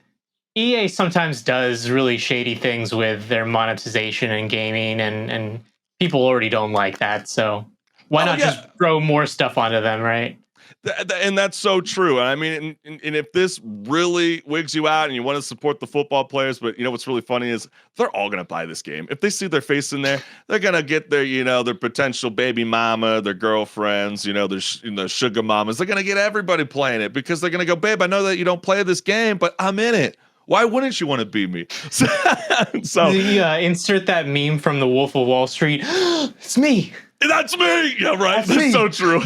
EA sometimes does really shady things with their monetization and gaming, and people already don't like that. So why not just throw more stuff onto them, right? And that's so true. And if this really wigs you out and you want to support the football players, but what's really funny is they're all going to buy this game. If they see their face in there, they're going to get their, their potential baby mama, their girlfriends, their sugar mamas. They're going to get everybody playing it because they're going to go, babe, I know that you don't play this game, but I'm in it. Why wouldn't you want to beat me? So insert that meme from the Wolf of Wall Street. It's me. That's me. Yeah, right. That's so true.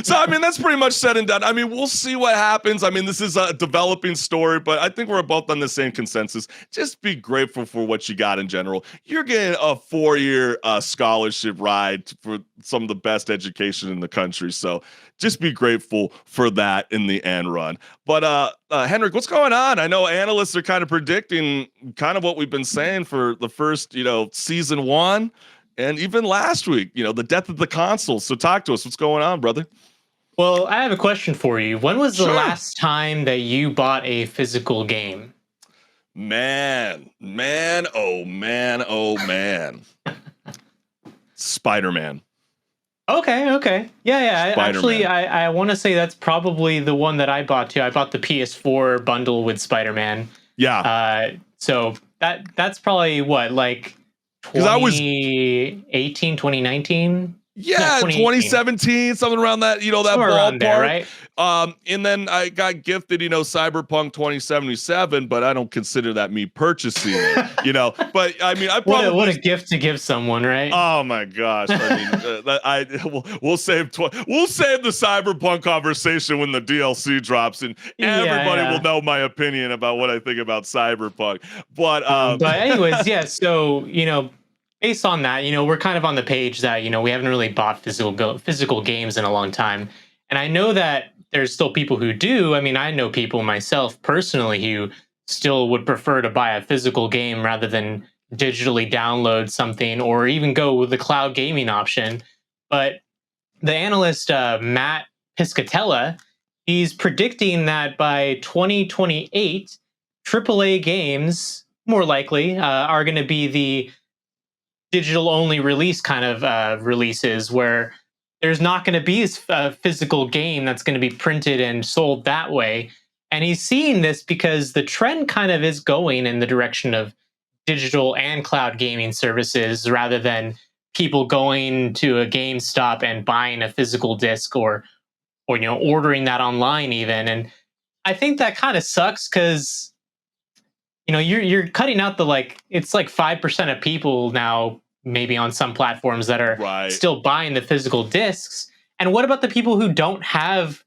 So, that's pretty much said and done. We'll see what happens. This is a developing story, but I think we're both on the same consensus. Just be grateful for what you got in general. You're getting a 4-year scholarship ride for some of the best education in the country. So just be grateful for that in the end run. But HenricK, what's going on? I know analysts are kind of predicting kind of what we've been saying for the first, season 1. And even last week, the death of the console. So talk to us. What's going on, brother? Well, I have a question for you. When was the last time that you bought a physical game? Man. Spider-Man. Okay. Yeah. Actually, I want to say that's probably the one that I bought too. I bought the PS4 bundle with Spider-Man. Yeah. So that's probably what, like 2018, 2019? Yeah, 2017, something around that, that ballpark, there, right? And then I got gifted, Cyberpunk 2077, but I don't consider that me purchasing it, But I probably what a gift to give someone, right? Oh my gosh! We'll save the Cyberpunk conversation when the DLC drops, and everybody will know my opinion about what I think about Cyberpunk. But anyways, yeah. So based on that, we're kind of on the page that, we haven't really bought physical games in a long time. And I know that there's still people who do. I know people myself personally who still would prefer to buy a physical game rather than digitally download something or even go with the cloud gaming option. But the analyst, Matt Piscatella, he's predicting that by 2028, AAA games, more likely, are going to be the digital only release kind of releases where there's not going to be a physical game that's going to be printed and sold that way. And he's seeing this because the trend kind of is going in the direction of digital and cloud gaming services rather than people going to a GameStop and buying a physical disc or ordering that online even. And I think that kind of sucks because you're cutting out it's like 5% of people now, maybe on some platforms, that are still buying the physical discs. And what about the people who don't have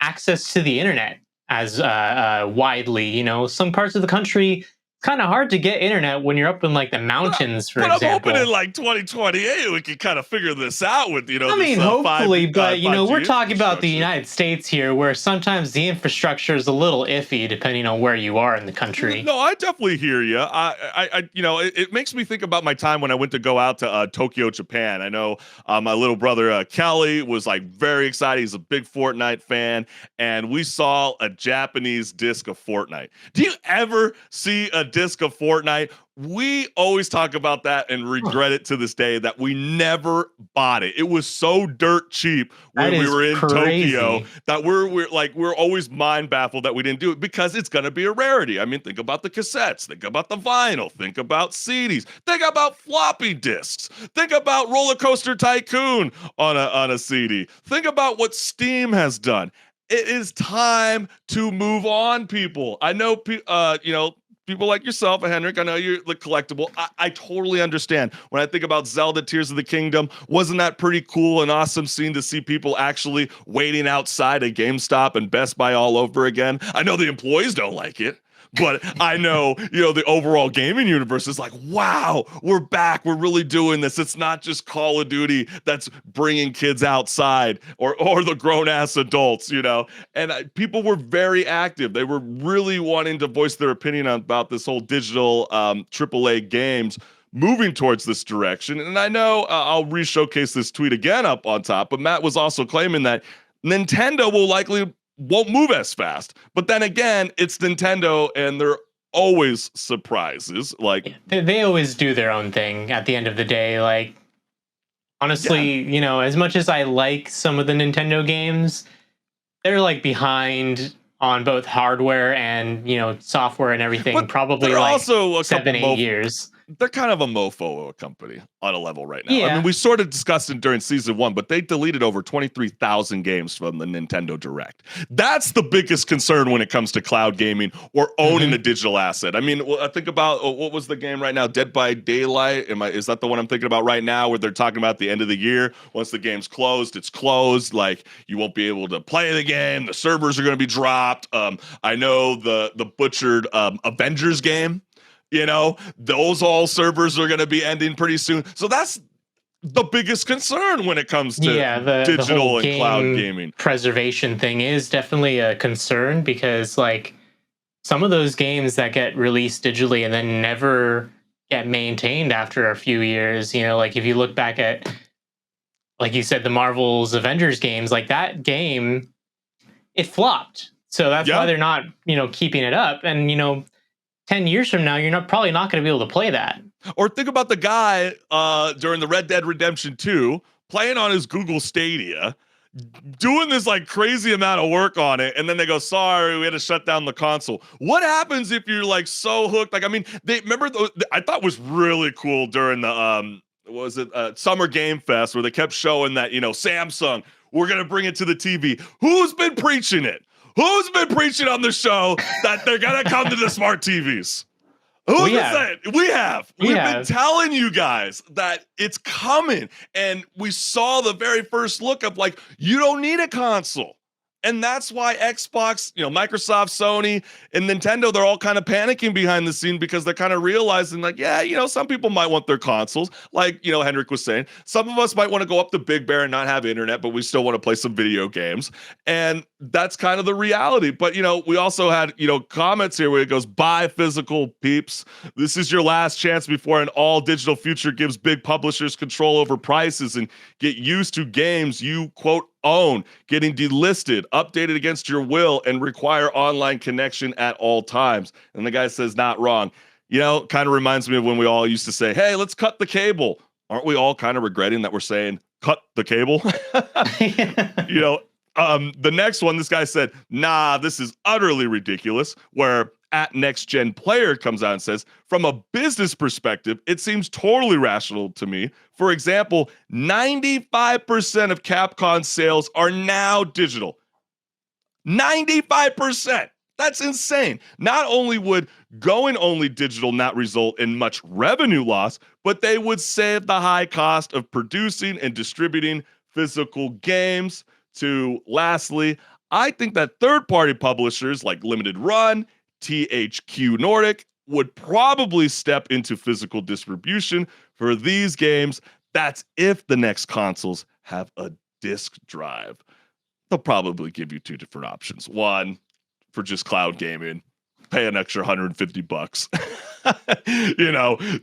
access to the internet as widely. You know, some parts of the country, it's kind of hard to get internet when you're up in like the mountains, for example. I'm hoping in like 2028 we can kind of figure this out with, you know, I mean, this, hopefully, but you know, 5G we're talking about the infrastructure. United States here, where sometimes the infrastructure is a little iffy depending on where you are in the country. No, I definitely hear you. You know, it makes me think about my time when I went to go out to Tokyo, Japan. I know my little brother Kelly was like very excited. He's a big Fortnite fan, and we saw a Japanese disc of Fortnite. Do you ever see a disc of Fortnite? We always talk about that and regret it to this day that we never bought it. It was so dirt cheap when we were in Tokyo that we're always mind baffled that we didn't do it, because it's going to be a rarity. I mean, think about the cassettes, think about the vinyl, think about CDs, think about floppy disks, think about Roller Coaster Tycoon on a CD. Think about what Steam has done. It is time to move on, people. I know, you know, people like yourself, HenricK, I know you're the collectible. I totally understand. When I think about Zelda Tears of the Kingdom, wasn't that pretty cool and awesome scene to see people actually waiting outside a GameStop and Best Buy all over again? I know the employees don't like it, but I know, you know, the overall gaming universe is like, wow, we're back. We're really doing this. It's not just Call of Duty that's bringing kids outside or the grown-ass adults, you know. And people were very active. They were really wanting to voice their opinion about this whole digital AAA games moving towards this direction. And I know I'll re-showcase this tweet again up on top, but Matt was also claiming that Nintendo won't move as fast. But then again, it's Nintendo, and they're always surprises. Like they always do their own thing at the end of the day. Like, honestly, you know, as much as I like some of the Nintendo games, they're like behind on both hardware and, you know, software and everything. But probably like also 7-8 years. They're kind of a mofo of a company on a level right now. Yeah. I mean, we sort of discussed it during season 1, but they deleted over 23,000 games from the Nintendo Direct. That's the biggest concern when it comes to cloud gaming or owning a digital asset. I mean, I think about what was the game right now, Dead by Daylight. Is that the one I'm thinking about right now, where they're talking about the end of the year? Once the game's closed, it's closed. Like, you won't be able to play the game. The servers are going to be dropped. I know the butchered Avengers game. You know, those all servers are going to be ending pretty soon. So that's the biggest concern when it comes to digital and cloud gaming. Preservation thing is definitely a concern, because like some of those games that get released digitally and then never get maintained after a few years, you know, like if you look back at, like you said, the Marvel's Avengers games, like that game, it flopped. So that's why they're not, you know, keeping it up. And, you know, 10 years from now, you're probably not going to be able to play that. Or think about the guy during the Red Dead Redemption 2 playing on his Google Stadia, doing this like crazy amount of work on it, and then they go, sorry, we had to shut down the console. What happens if you're like so hooked? Like, I mean, I thought was really cool during the Summer Game Fest, where they kept showing that, you know, Samsung, we're going to bring it to the TV. Who's been preaching it? Who's been preaching on the show that they're going to come to the smart TVs? Who's been saying? We have. We've been telling you guys that it's coming. And we saw the very first look of like, you don't need a console. And that's why Xbox, you know, Microsoft, Sony, and Nintendo, they're all kind of panicking behind the scene, because they're kind of realizing like, yeah, you know, some people might want their consoles. Like, you know, HenricK was saying, some of us might want to go up to Big Bear and not have internet, but we still want to play some video games. And that's kind of the reality. But, you know, we also had, you know, comments here where it goes, buy physical, peeps. This is your last chance before an all digital future gives big publishers control over prices, and get used to games you, quote, own getting delisted, updated against your will, and require online connection at all times. And the guy says, not wrong. You know, kind of reminds me of when we all used to say, hey, let's cut the cable. Aren't we all kind of regretting that we're saying cut the cable? You know, the next one, this guy said, nah, this is utterly ridiculous, where at Next Gen Player comes out and says, from a business perspective, it seems totally rational to me. For example, 95% of Capcom sales are now digital. 95%. That's insane. Not only would going only digital not result in much revenue loss, but they would save the high cost of producing and distributing physical games. To lastly, I think that third-party publishers like Limited Run, THQ Nordic would probably step into physical distribution for these games. That's if the next consoles have a disk drive. They'll probably give you two different options. One, for just cloud gaming, pay an extra $150,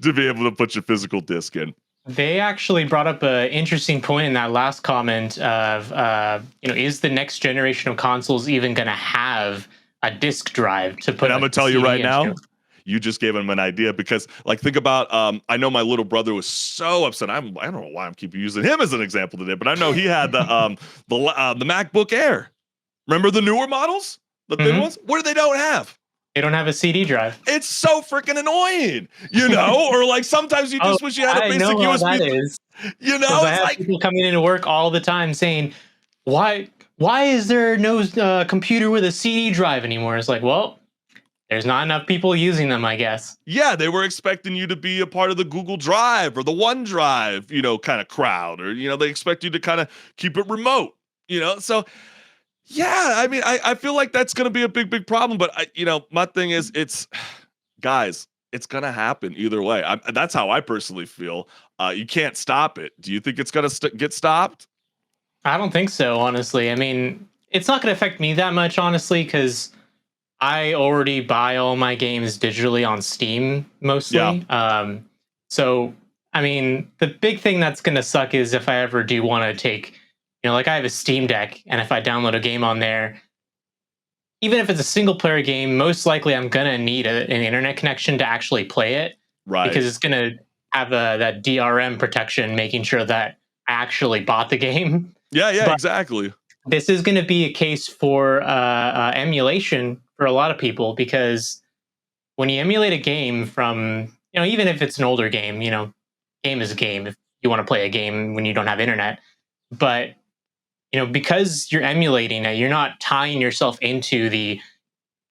to be able to put your physical disc in. They actually brought up an interesting point in that last comment of, is the next generation of consoles even going to have a disk drive to put? And I'm going to tell you right now, into? You just gave him an idea because, like, think about. I know my little brother was so upset. I don't know why I'm keeping using him as an example today, but I know he had the MacBook Air. Remember the newer models, the thin ones? What do they don't have? They don't have a CD drive. It's so freaking annoying, or like sometimes you just wish you had a basic USB. That is. I have people coming into work all the time saying, "Why is there no computer with a CD drive anymore?" It's like, well, there's not enough people using them, I guess. Yeah, they were expecting you to be a part of the Google Drive or the OneDrive, kind of crowd, or they expect you to kind of keep it remote, So. Yeah, I mean, I feel like that's going to be a big problem. But, my thing is, guys, it's going to happen either way. That's how I personally feel. You can't stop it. Do you think it's going to get stopped? I don't think so, honestly. I mean, it's not going to affect me that much, honestly, because I already buy all my games digitally on Steam, mostly. Yeah. So, I mean, the big thing that's going to suck is if I ever do want to take... like I have a Steam Deck, and if I download a game on there, even if it's a single player game, most likely I'm going to need an internet connection to actually play it. Right. Because it's going to have that DRM protection, making sure that I actually bought the game. Yeah, exactly. This is going to be a case for emulation for a lot of people, because when you emulate a game from, even if it's an older game, game is a game if you want to play a game when you don't have internet. But because you're emulating it, you're not tying yourself into the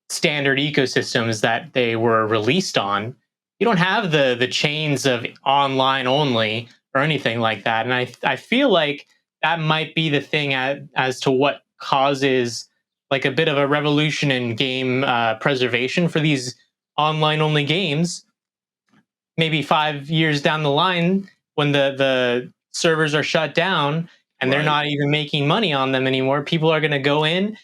standard ecosystems that they were released on. You don't have the chains of online only or anything like that. And I feel like that might be the thing as to what causes like a bit of a revolution in game preservation for these online only games. Maybe 5 years down the line, when the servers are shut down, and they're not even making money on them anymore, people are going to go in,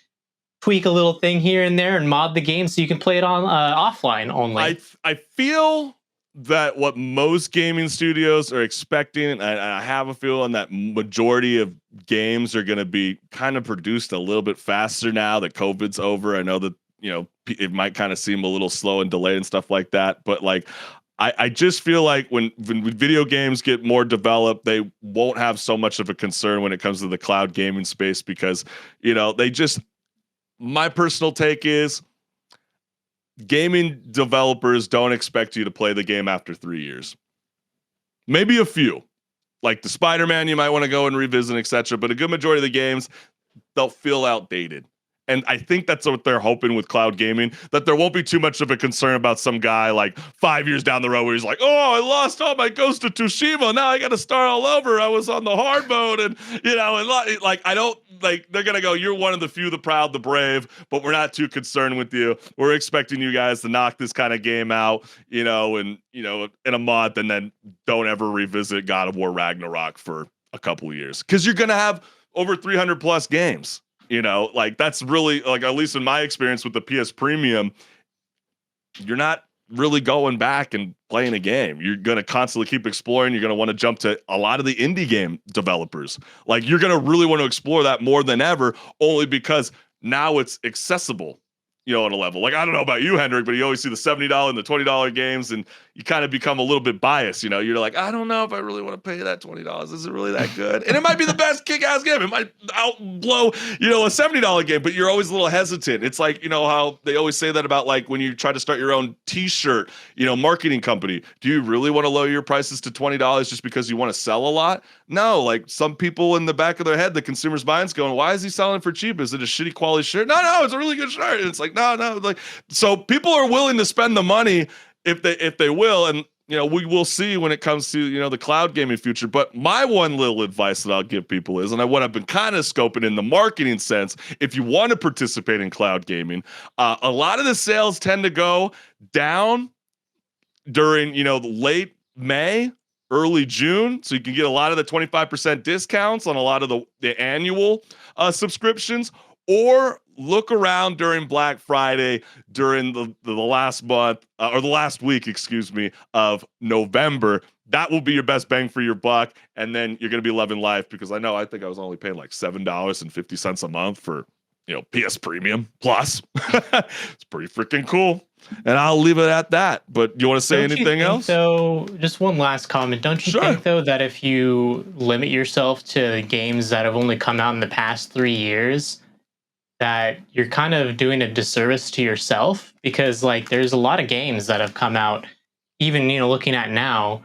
tweak a little thing here and there, and mod the game so you can play it on offline only. I feel that what most gaming studios are expecting, and I have a feeling that majority of games are going to be kind of produced a little bit faster now that COVID's over. I know that, it might kind of seem a little slow and delayed and stuff like that, but like, I just feel like when video games get more developed, they won't have so much of a concern when it comes to the cloud gaming space because, my personal take is gaming developers don't expect you to play the game after 3 years. Maybe a few, like the Spider-Man, you might want to go and revisit, etc. But a good majority of the games, they'll feel outdated. And I think that's what they're hoping with cloud gaming, that there won't be too much of a concern about some guy like 5 years down the road where he's like, oh, I lost all my Ghost of Tsushima. Now I got to start all over. I was on the hard mode. And, I don't like, they're going to go, you're one of the few, the proud, the brave, but we're not too concerned with you. We're expecting you guys to knock this kind of game out, in a month, and then don't ever revisit God of War Ragnarok for a couple of years. Because you're going to have over 300 plus games. That's really, at least in my experience with the PS Premium, you're not really going back and playing a game. You're going to constantly keep exploring. You're going to want to jump to a lot of the indie game developers. You're going to really want to explore that more than ever, only because now it's accessible, on a level. I don't know about you, HenricK, but you always see the $70 and the $20 games, and you kind of become a little bit biased. You're like, I don't know if I really want to pay that $20. Is it really that good? And it might be the best kick-ass game. It might outblow, a $70 game, but you're always a little hesitant. It's like, how they always say that about when you try to start your own t-shirt, marketing company. Do you really want to lower your prices to $20 just because you want to sell a lot? No, some people in the back of their head, the consumer's mind's going, why is he selling for cheap? Is it a shitty quality shirt? No, it's a really good shirt. And it's like, no. So people are willing to spend the money if they will. And we will see when it comes to, the cloud gaming future. But my one little advice that I'll give people is, and what I've been kind of scoping in the marketing sense, if you want to participate in cloud gaming, a lot of the sales tend to go down during, late May, early June. So you can get a lot of the 25% discounts on a lot of the annual subscriptions, or look around during Black Friday during the last month or the last week, excuse me, of November. That will be your best bang for your buck. And then you're going to be loving life, because I think I was only paying like $7.50 a month for, PS Premium Plus. It's pretty freaking cool. And I'll leave it at that. But you want to say anything else? So, just one last comment. Don't you think, though, that if you limit yourself to games that have only come out in the past 3 years, that you're kind of doing a disservice to yourself? Because there's a lot of games that have come out, even looking at now,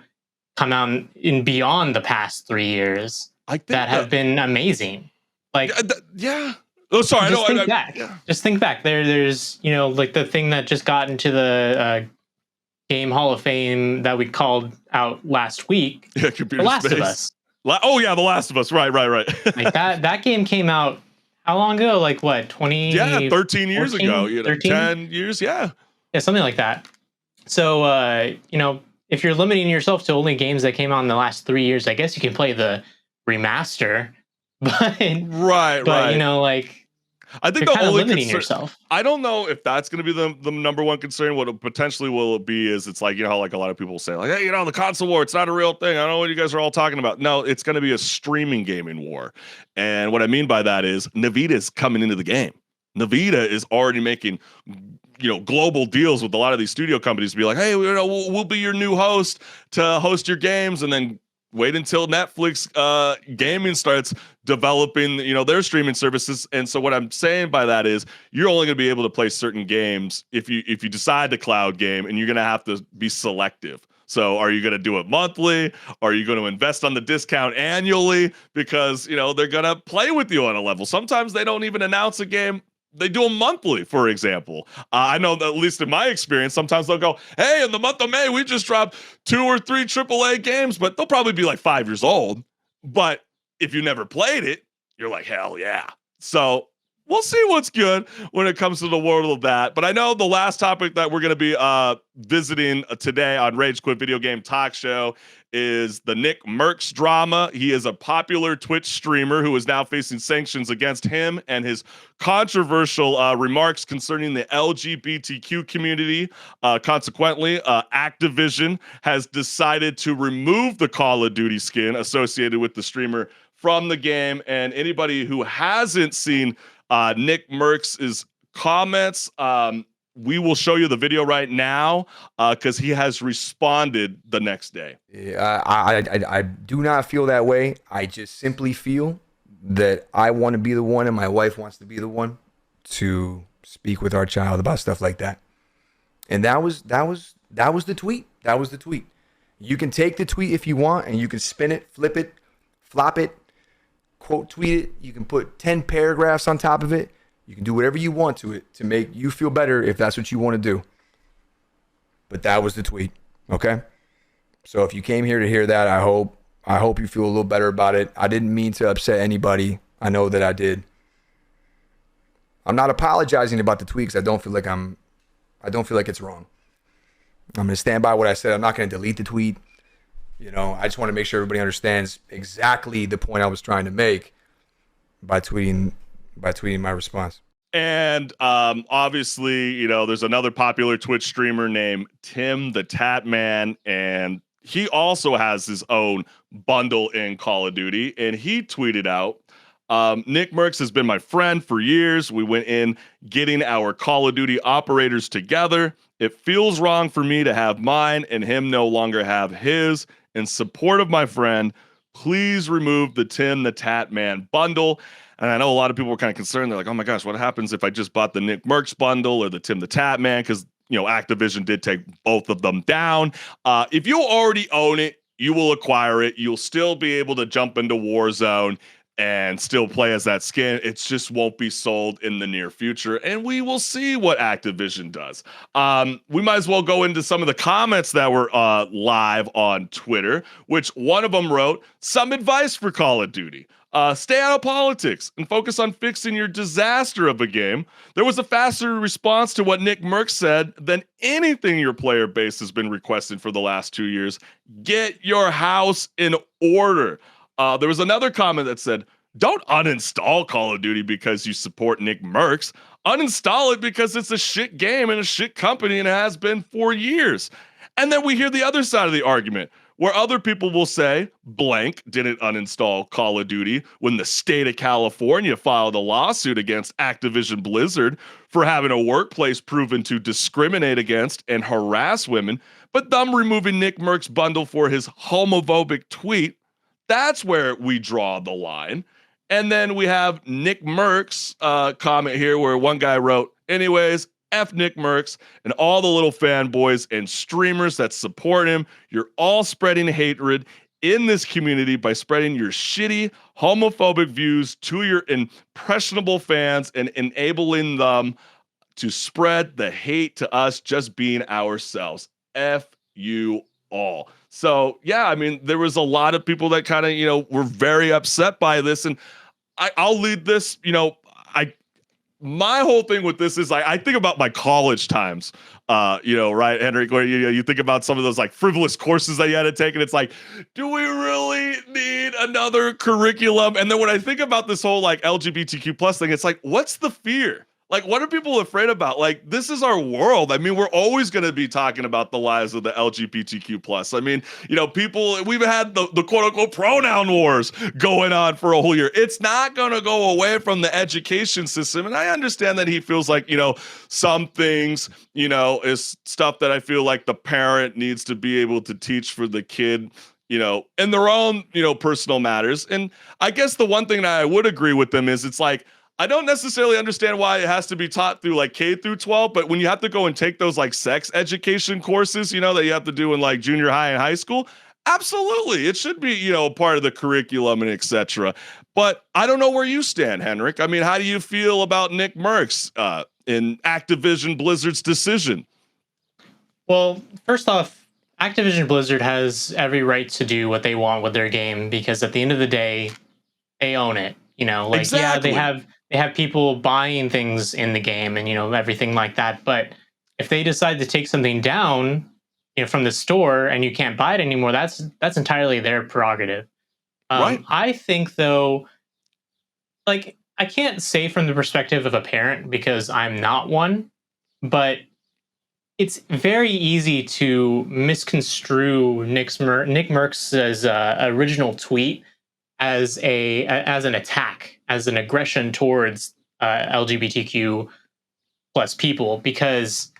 come out in beyond the past 3 years, that have been amazing. Yeah. Oh, sorry. Just think back. Yeah. Just think back. There's the thing that just got into the Game Hall of Fame that we called out last week. Yeah, The Last of Us. Oh yeah, The Last of Us. Right. That game came out how long ago? 20? Yeah, 13 years 14, ago. 13? 10 years. Yeah, something like that. So if you're limiting yourself to only games that came out in the last 3 years, I guess you can play the remaster. But right. I think the only limiting yourself. I don't know if that's going to be the number one concern. What it potentially will be is, it's how a lot of people say, hey, the console war, it's not a real thing. I don't know what you guys are all talking about. No, it's going to be a streaming gaming war. And what I mean by that is, Nvidia's coming into the game. Nvidia is already making, global deals with a lot of these studio companies to be like, hey, we'll be your new host to host your games, and then wait until Netflix gaming starts developing, their streaming services. And so what I'm saying by that is, you're only going to be able to play certain games if you decide to cloud game, and you're going to have to be selective. So are you going to do it monthly? Are you going to invest on the discount annually? Because, they're going to play with you on a level. Sometimes they don't even announce a game. They do them monthly, for example. I know that, at least in my experience, sometimes they'll go, hey, in the month of May, we just dropped 2 or 3 AAA games, but they'll probably be 5 years old. But if you never played it, you're like, hell yeah. So we'll see what's good when it comes to the world of that. But I know the last topic that we're going to be visiting today on Rage Quit Video Game Talk Show is the NICKMERCS drama. He is a popular Twitch streamer who is now facing sanctions against him and his controversial remarks concerning the LGBTQ community. Consequently, Activision has decided to remove the Call of Duty skin associated with the streamer from the game. And anybody who hasn't seen NICKMERCS' comments, we will show you the video right now, because he has responded the next day. I do not feel that way. I just simply feel that I want to be the one, and my wife wants to be the one to speak with our child about stuff like that. And that was the tweet. That was the tweet. You can take the tweet if you want, and you can spin it, flip it, flop it, quote tweet it. You can put 10 paragraphs on top of it. You can do whatever you want to it to make you feel better if that's what you want to do. But that was the tweet, okay? So if you came here to hear that, I hope you feel a little better about it. I didn't mean to upset anybody. I know that I did. I'm not apologizing about the tweet because I don't feel like it's wrong. I'm going to stand by what I said. I'm not going to delete the tweet. I just want to make sure everybody understands exactly the point I was trying to make by tweeting my response. And obviously, there's another popular Twitch streamer named Tim the Tat Man, and he also has his own bundle in Call of Duty, and he tweeted out, NICKMERCS has been my friend for years. We went in getting our Call of Duty operators together. It feels wrong for me to have mine and him no longer have his. In support of my friend, please remove the Tim the Tat Man bundle. And I know a lot of people were kind of concerned. They're like, oh my gosh, what happens if I just bought the NICKMERCS bundle or the Tim the Tat Man? Because, Activision did take both of them down. If you already own it, you will acquire it. You'll still be able to jump into Warzone. and still play as that skin. It just won't be sold in the near future, and we will see what Activision does. We might as well go into some of the comments that were live on Twitter, which one of them wrote, some advice for Call of Duty. Stay out of politics and focus on fixing your disaster of a game. There was a faster response to what NICKMERCS said than anything your player base has been requesting for the last 2 years. Get your house in order. There was another comment that said, don't uninstall Call of Duty because you support NICKMERCS. Uninstall it because it's a shit game and a shit company, and it has been for years. And then we hear the other side of the argument, where other people will say, blank didn't uninstall Call of Duty when the state of California filed a lawsuit against Activision Blizzard for having a workplace proven to discriminate against and harass women, but them removing NICKMERCS bundle for his homophobic tweet. That's where we draw the line. And then we have NICKMERCS comment here where one guy wrote, anyways, F NICKMERCS and all the little fanboys and streamers that support him. You're all spreading hatred in this community by spreading your shitty homophobic views to your impressionable fans and enabling them to spread the hate to us just being ourselves. F you all. So, yeah, I mean, there was a lot of people that kind of, were very upset by this. And I'll lead this, my whole thing with this is I think about my college times, right, HenricK, where you think about some of those like frivolous courses that you had to take, and it's like, do we really need another curriculum? And then when I think about this whole like LGBTQ plus thing, it's like, what's the fear? Like, what are people afraid about? Like, this is our world. I mean, we're always going to be talking about the lives of the LGBTQ plus. I mean, we've had the quote unquote pronoun wars going on for a whole year. It's not going to go away from the education system. And I understand that he feels like, some things, is stuff that I feel like the parent needs to be able to teach for the kid, in their own, personal matters. And I guess the one thing that I would agree with them is it's like, I don't necessarily understand why it has to be taught through like K through 12, but when you have to go and take those like sex education courses, that you have to do in like junior high and high school, absolutely. It should be, part of the curriculum and etc. But I don't know where you stand, HenricK. I mean, how do you feel about NICKMERCS in Activision Blizzard's decision? Well, first off, Activision Blizzard has every right to do what they want with their game because at the end of the day, they own it. Exactly. Yeah, they have people buying things in the game and everything like that. But if they decide to take something down, from the store and you can't buy it anymore, that's entirely their prerogative. Right. I think though, like I can't say from the perspective of a parent because I'm not one, but it's very easy to misconstrue NICKMERCS' original tweet as an attack, as an aggression towards LGBTQ plus people, because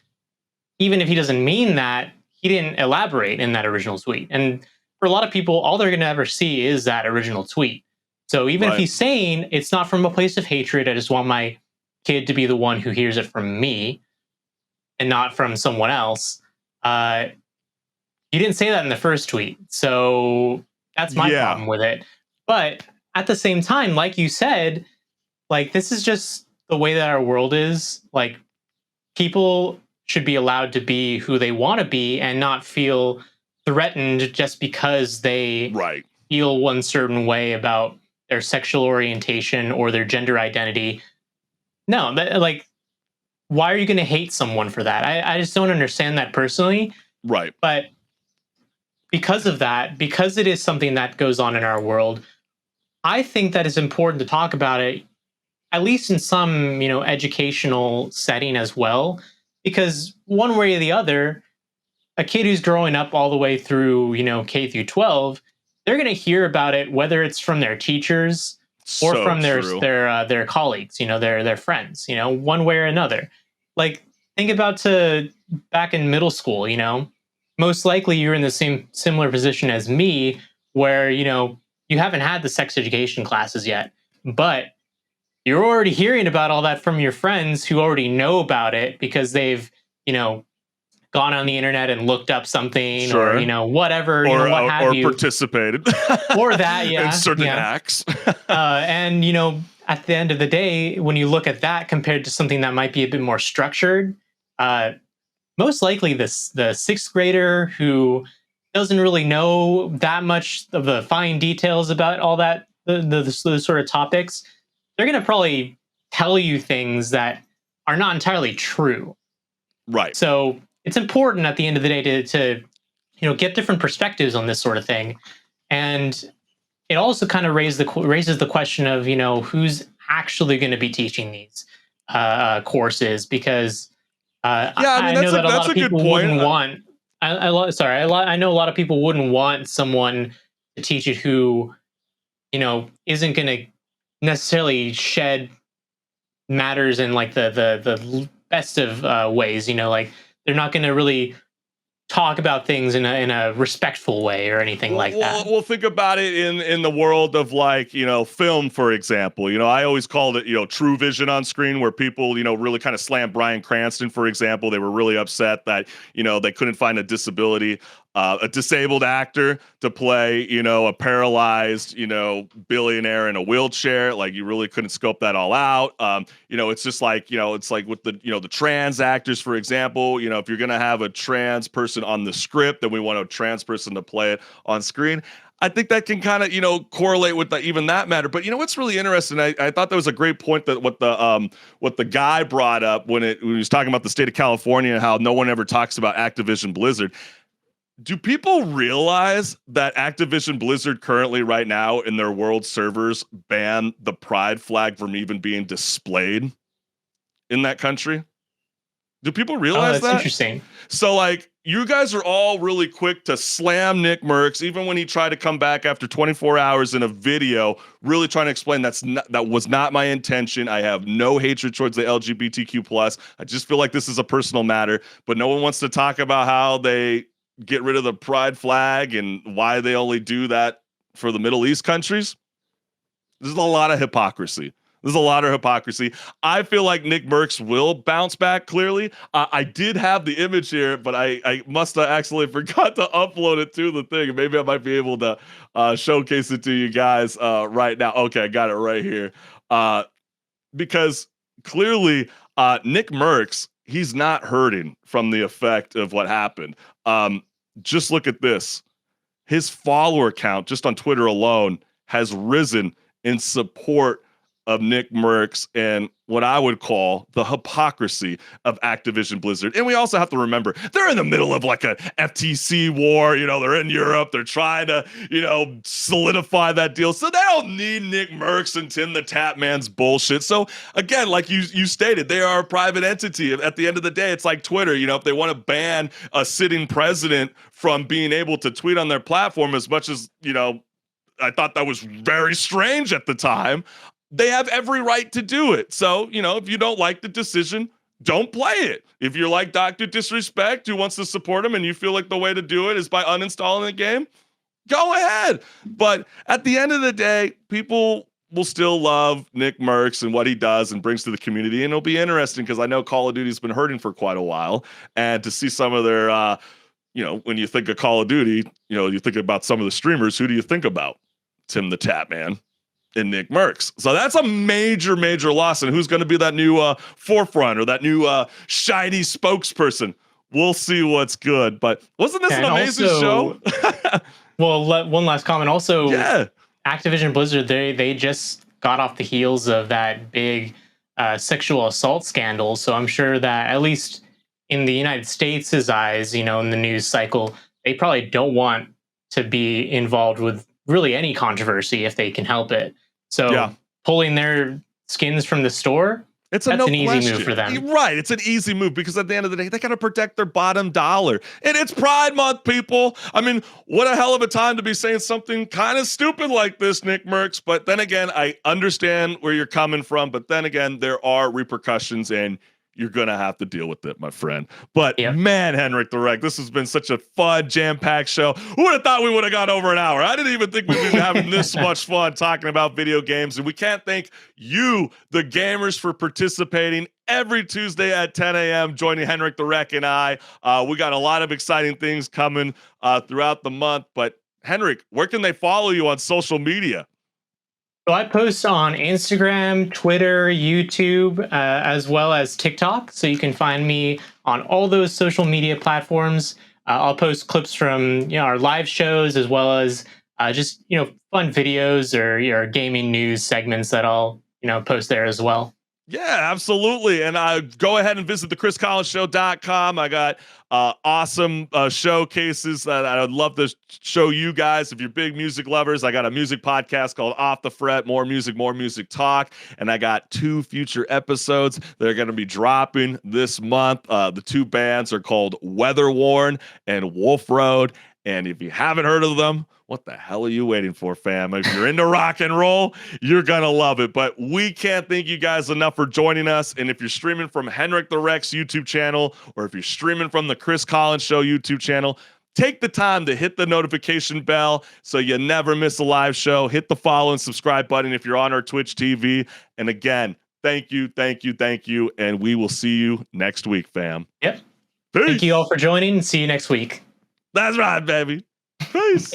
even if he doesn't mean that, he didn't elaborate in that original tweet. And for a lot of people, all they're going to ever see is that original tweet. So even if he's saying it's not from a place of hatred, I just want my kid to be the one who hears it from me and not from someone else, he didn't say that in the first tweet. So that's my problem with it. But at the same time, like you said, like this is just the way that our world is. Like people should be allowed to be who they want to be and not feel threatened just because they feel one certain way about their sexual orientation or their gender identity. No, like, why are you going to hate someone for that? I just don't understand that personally. Right. But because of that, because it is something that goes on in our world, I think that it's important to talk about it, at least in some, educational setting as well, because one way or the other, a kid who's growing up all the way through, K through 12, they're going to hear about it, whether it's from their teachers or from their colleagues, their friends, one way or another. Like, think about back in middle school, most likely you're in the similar position as me, where, you haven't had the sex education classes yet, but you're already hearing about all that from your friends who already know about it because they've, gone on the internet and looked up something, Sure. or whatever, or what have you, participated, or that, in certain acts. And at the end of the day, when you look at that compared to something that might be a bit more structured, most likely the sixth grader who doesn't really know that much of the fine details about all that, the sort of topics, they're going to probably tell you things that are not entirely true. Right. So it's important at the end of the day to get different perspectives on this sort of thing. And it also kind of raises the question of, who's actually going to be teaching these courses, because I know that a lot of people wouldn't want. I know a lot of people wouldn't want someone to teach it who, isn't going to necessarily shed matters in like the best of ways. Like they're not going to really talk about things in a respectful way or anything like that. We'll think about it in the world of like, film, for example. I always called it, true vision on screen, where people, really kind of slammed Bryan Cranston, for example. They were really upset that, they couldn't find a disabled actor to play, a paralyzed, billionaire in a wheelchair. Like, you really couldn't scope that all out. It's just like, it's like with the, the trans actors, for example, if you're going to have a trans person on the script, then we want a trans person to play it on screen. I think that can kind of, correlate with even that matter. But what's really interesting, I thought that was a great point that what the guy brought up when he was talking about the state of California and how no one ever talks about Activision Blizzard. Do people realize that Activision Blizzard currently right now in their world servers ban the pride flag from even being displayed in that country? Do people realize that? That's interesting. So like, you guys are all really quick to slam NICKMERCS, even when he tried to come back after 24 hours in a video, really trying to explain that was not my intention. I have no hatred towards the LGBTQ+. I just feel like this is a personal matter, but no one wants to talk about how they get rid of the pride flag and why they only do that for the Middle East countries. There's a lot of hypocrisy. I feel like NICKMERCS will bounce back, clearly. I did have the image here, but I must have actually forgot to upload it to the thing. Maybe I might be able to showcase it to you guys right now. Okay, I got it right here. Because clearly NICKMERCS, he's not hurting from the effect of what happened. Just look at this. His follower count just on Twitter alone has risen in support of NICKMERCS and what I would call the hypocrisy of Activision Blizzard. And we also have to remember, they're in the middle of like a FTC war. They're in Europe. They're trying to, solidify that deal. So they don't need NICKMERCS and Tim the Tap Man's bullshit. So again, like you stated, they are a private entity. At the end of the day, it's like Twitter. If they want to ban a sitting president from being able to tweet on their platform, as much as, I thought that was very strange at the time, they have every right to do it. So, if you don't like the decision, don't play it. If you're like Dr. Disrespect, who wants to support him, and you feel like the way to do it is by uninstalling the game, go ahead. But at the end of the day, people will still love NICKMERCS and what he does and brings to the community. And it'll be interesting because I know Call of Duty's been hurting for quite a while. And to see some of their, when you think of Call of Duty, you think about some of the streamers, who do you think about? Tim the Tap Man in NICKMERCS. So that's a major, major loss. And who's going to be that new forefront or that new shiny spokesperson? We'll see what's good. But wasn't this an amazing show? Well, one last comment. Also, yeah. Activision Blizzard, they just got off the heels of that big sexual assault scandal. So I'm sure that at least in the United States' eyes, in the news cycle, they probably don't want to be involved with really any controversy if they can help it. So pulling their skins from the store, that's an easy move for them. Right. It's an easy move because at the end of the day, they got to protect their bottom dollar. And it's Pride Month, people. I mean, what a hell of a time to be saying something kind of stupid like this, NICKMERCS. But then again, I understand where you're coming from. But then again, there are repercussions and you're going to have to deal with it, my friend. But man, HenricK the Wreck, this has been such a fun, jam-packed show. Who would have thought we would have got over an hour? I didn't even think we'd be having this much fun talking about video games. And we can't thank you, the gamers, for participating every Tuesday at 10 a.m. joining HenricK the Wreck and I. We got a lot of exciting things coming throughout the month. But HenricK, where can they follow you on social media? So I post on Instagram, Twitter, YouTube, as well as TikTok. So you can find me on all those social media platforms. I'll post clips from our live shows, as well as just fun videos or gaming news segments that I'll post there as well. Yeah, absolutely. And go ahead and visit thechriscollinsshow.com. I got awesome showcases that I would love to show you guys. If you're big music lovers, I got a music podcast called Off the Fret, More Music Talk. And I got 2 future episodes that are going to be dropping this month. The 2 bands are called Weatherworn and Wolf Road. And if you haven't heard of them, what the hell are you waiting for, fam? If you're into rock and roll, you're going to love it. But we can't thank you guys enough for joining us. And if you're streaming from HenricK the Wreck's YouTube channel, or if you're streaming from the Chris Collins Show YouTube channel, take the time to hit the notification bell so you never miss a live show. Hit the follow and subscribe button if you're on our Twitch TV. And again, thank you. And we will see you next week, fam. Yep. Peace. Thank you all for joining. See you next week. That's right, baby. Peace.